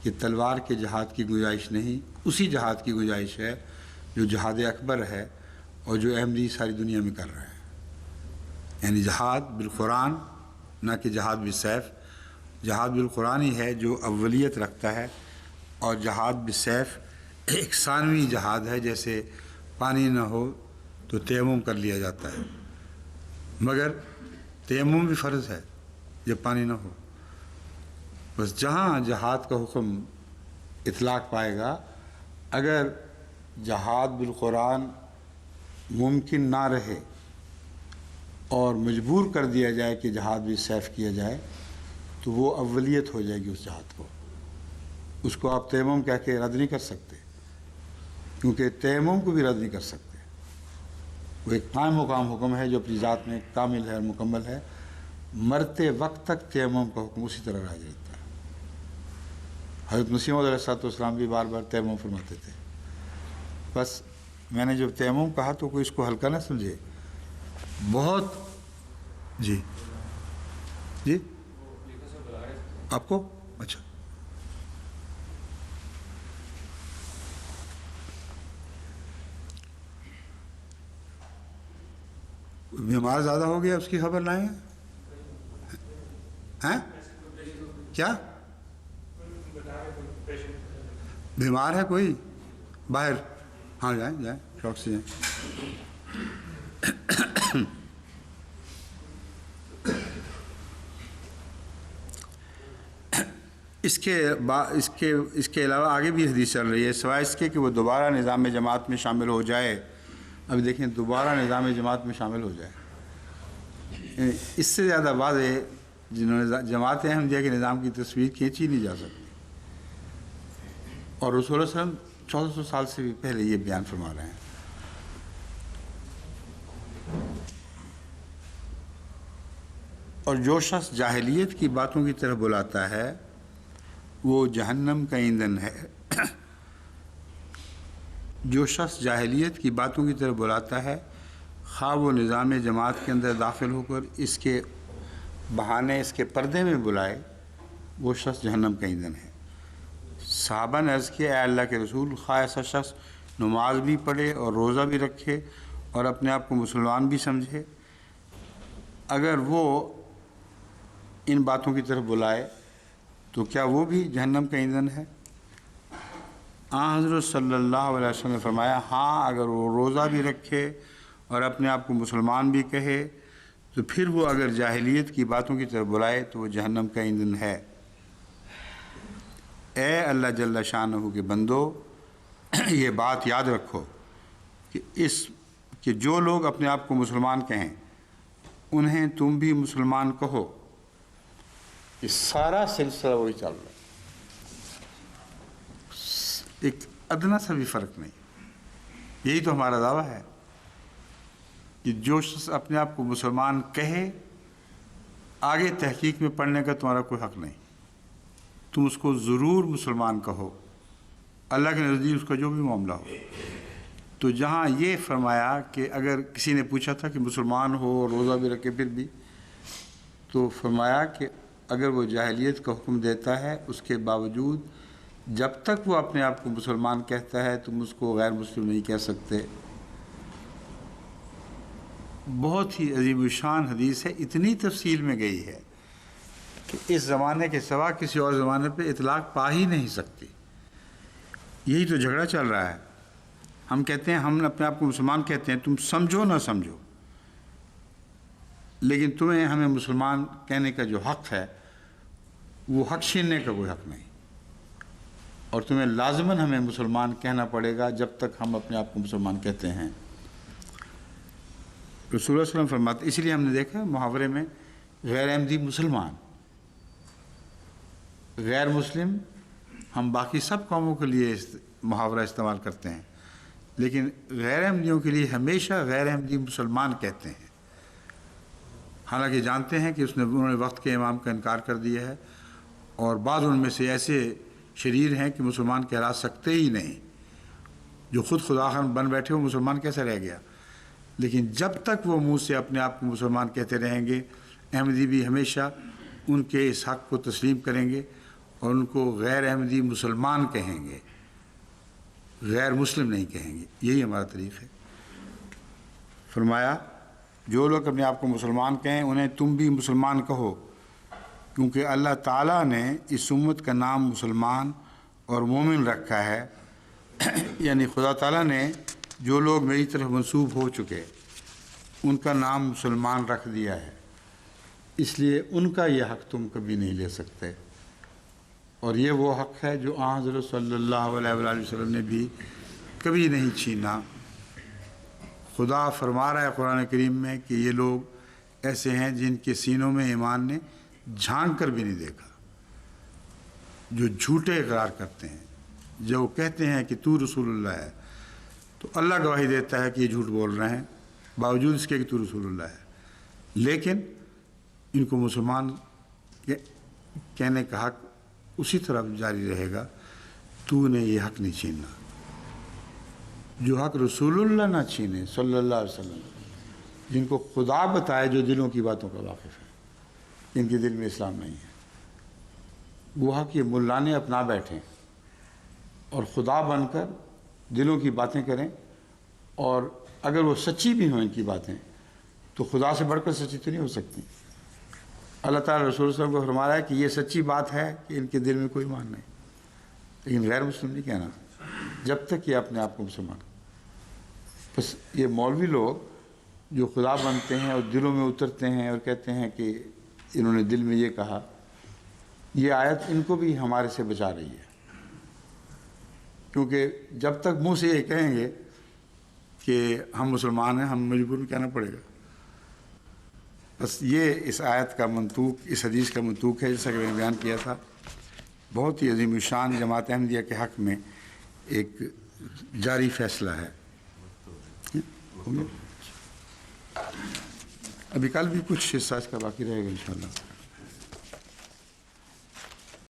[SPEAKER 1] کہ تلوار کے جہاد کی گنجائش نہیں، اسی جہاد کی گنجائش ہے جو جہاد اکبر ہے اور جو احمدی ساری دنیا میں کر رہے ہیں، یعنی جہاد بالقرآن، نہ کہ جہاد بالسیف۔ جہاد بالقرآن ہی ہے جو اولیت رکھتا ہے، اور جہاد بالسیف
[SPEAKER 2] ایک ثانوی جہاد ہے، جیسے پانی نہ ہو تو تیمم کر لیا جاتا ہے، مگر تیمم بھی فرض ہے جب پانی نہ ہو۔ بس جہاں جہاد کا حکم اطلاق پائے گا، اگر جہاد بالقرآن ممکن نہ رہے اور مجبور کر دیا جائے کہ جہاد بھی سیف کیا جائے، تو وہ اولیت ہو جائے گی اس جہاد کو۔ اس کو آپ تیمم کہہ کے رد نہیں کر سکتے، کیونکہ تیمم کو بھی رد نہیں کر سکتے۔ وہ ایک قائم مقام حکم ہے جو اپنی ذات میں کامل ہے اور مکمل ہے، مرتے وقت تک تیمم کا حکم اسی طرح راج رہتا ہے۔ حضرت مسیح موعود علیہ السلام بھی بار بار تیمم فرماتے تھے۔ بس میں نے جب تیمم کہا تو کوئی اس کو ہلکا نہ سمجھے، بہت جی جی آپ کو اچھا بیمار زیادہ ہو گیا، اس کی خبر لائیں ہیں؟ کیا بیمار ہے کوئی باہر؟ ہاں جائیں جائیں، شوق سے جائیں۔ اس کے علاوہ آگے بھی حدیث چل رہی ہے، سوائے اس کے کہ وہ دوبارہ نظام جماعت میں شامل ہو جائے۔ اب دیکھیں، دوبارہ نظام جماعت میں شامل ہو جائے، اس سے زیادہ واضح جنہوں نے جماعت احمدیہ کے نظام کی تصویر کھینچی نہیں جا سکتی، اور رسول اللہ صلی اللہ علیہ وسلم 1400 سال سے بھی پہلے یہ بیان فرما رہے ہیں۔ اور جو شخص جاہلیت کی باتوں کی طرف بلاتا ہے وہ جہنم کا ایندھن ہے۔ جو شخص جاہلیت کی باتوں کی طرف بلاتا ہے، خواہ وہ نظام جماعت کے اندر داخل ہو کر اس کے بہانے اس کے پردے میں بلائے، وہ شخص جہنم کا ایندھن ہے۔ صحابہ نے عرض کیا، اے اللہ کے رسول، خواہ ایسا شخص نماز بھی پڑھے اور روزہ بھی رکھے اور اپنے آپ کو مسلمان بھی سمجھے، اگر وہ ان باتوں کی طرف بلائے تو کیا وہ بھی جہنم کا ایندھن ہے؟ حضرت صلی اللہ علیہ وسلم نے فرمایا، ہاں، اگر وہ روزہ بھی رکھے اور اپنے آپ کو مسلمان بھی کہے تو پھر وہ اگر جاہلیت کی باتوں کی طرف بلائے تو وہ جہنم کا ایندھن ہے۔ اے اللہ جل شانہ کے بندو، یہ بات یاد رکھو کہ جو لوگ اپنے آپ کو مسلمان کہیں انہیں تم بھی مسلمان کہو۔ یہ سارا سلسلہ وہی چل رہا ہے، ایک ادنا سا بھی فرق نہیں۔ یہی تو ہمارا دعویٰ ہے کہ جو شخص اپنے آپ کو مسلمان کہے، آگے تحقیق میں پڑھنے کا تمہارا کوئی حق نہیں، تم اس کو ضرور مسلمان کہو، اللہ کے نزدیک اس کا جو بھی معاملہ ہو۔ تو جہاں یہ فرمایا کہ اگر کسی نے پوچھا تھا کہ مسلمان ہو اور روزہ بھی رکھے پھر بھی، تو فرمایا کہ اگر وہ جاہلیت کا حکم دیتا ہے، اس کے باوجود جب تک وہ اپنے آپ کو مسلمان کہتا ہے تم اس کو غیر مسلم نہیں کہہ سکتے۔ بہت ہی عظیم الشان حدیث ہے، اتنی تفصیل میں گئی ہے کہ اس زمانے کے سوا کسی اور زمانے پہ اطلاق پا ہی نہیں سکتی۔ یہی تو جھگڑا چل رہا ہے۔ ہم کہتے ہیں، ہم اپنے آپ کو مسلمان کہتے ہیں، تم سمجھو نہ سمجھو، لیکن تمہیں ہمیں مسلمان کہنے کا جو حق ہے وہ حق چھیننے کا کوئی حق نہیں، اور تمہیں لازماً ہمیں مسلمان کہنا پڑے گا جب تک ہم اپنے آپ کو مسلمان کہتے ہیں۔ رسول اللہ صلی اللہ علیہ وسلم فرماتے، اس لیے ہم نے دیکھا محاورے میں غیر احمدی مسلمان، غیر مسلم ہم باقی سب قوموں کے لیے محاورہ استعمال کرتے ہیں، لیکن غیر احمدیوں کے لیے ہمیشہ غیر احمدی مسلمان کہتے ہیں، حالانکہ جانتے ہیں کہ انہوں نے وقت کے امام کا انکار کر دیا ہے، اور بعض ان میں سے ایسے شریر ہیں کہ مسلمان کہلا سکتے ہی نہیں، جو خود خدا بن بیٹھے، وہ مسلمان کیسے رہ گیا؟ لیکن جب تک وہ منہ سے اپنے آپ کو مسلمان کہتے رہیں گے، احمدی بھی ہمیشہ ان کے اس حق کو تسلیم کریں گے اور ان کو غیر احمدی مسلمان کہیں گے، غیر مسلم نہیں کہیں گے۔ یہی ہمارا طریق ہے۔ فرمایا، جو لوگ اپنے آپ کو مسلمان کہیں انہیں تم بھی مسلمان کہو، کیونکہ اللہ تعالیٰ نے اس امت کا نام مسلمان اور مومن رکھا ہے،
[SPEAKER 1] یعنی خدا تعالیٰ نے جو لوگ میری طرف منسوب ہو چکے ان کا نام مسلمان رکھ دیا ہے، اس لیے ان کا یہ حق تم کبھی نہیں لے سکتے، اور یہ وہ حق ہے جو آن حضرت صلی اللہ علیہ وآلہ وسلم نے بھی کبھی نہیں چھینا۔ خدا فرما رہا ہے قرآن کریم میں کہ یہ لوگ ایسے ہیں جن کے سینوں میں ایمان نے جھانک کر بھی نہیں دیکھا، جو جھوٹے اقرار کرتے ہیں، جو کہتے ہیں کہ تو رسول اللہ ہے، تو اللہ گواہی دیتا ہے کہ یہ جھوٹ بول رہے ہیں باوجود اس کے کہ تو رسول اللہ ہے، لیکن ان کو مسلمان کہنے کا حق اسی طرح جاری رہے گا۔ تو نے یہ حق نہیں چھیننا، جو حق رسول اللہ نہ چھینے صلی اللہ علیہ وسلم، جن کو خدا بتائے، جو دلوں کی باتوں کا واقف ہے، جن کے دل میں اسلام نہیں ہے، وہ حق یہ ملانے اپنا بیٹھیں اور خدا بن کر دلوں کی باتیں کریں، اور اگر وہ سچی بھی ہوں ان کی باتیں تو خدا سے بڑھ کر سچی تو نہیں ہو سکتی۔ اللہ تعالیٰ رسول صلی اللہ علیہ وسلم کو فرما رہا ہے کہ یہ سچی بات ہے کہ ان کے دل میں کوئی ایمان نہیں، لیکن غیر مسلم نہیں کہنا جب تک یہ اپنے آپ کو مسلمان۔ بس یہ مولوی لوگ جو خدا بنتے ہیں اور دلوں میں اترتے ہیں اور کہتے ہیں کہ انہوں نے دل میں یہ کہا، یہ آیت ان کو بھی ہمارے سے بچا رہی ہے، کیونکہ جب تک منہ سے یہ کہیں گے کہ ہم مسلمان ہیں، ہم مجبور بھی کہنا پڑے گا۔ بس یہ اس آیت کا منطوق، اس حدیث کا منطوق ہے، جیسا کہ میں نے بیان کیا تھا۔ بہت ہی عظیم الشان جماعت احمدیہ کے حق میں ایک جاری فیصلہ ہے۔ ابھی کل بھی کچھ حصہ اس کا باقی رہے گا انشاءاللہ۔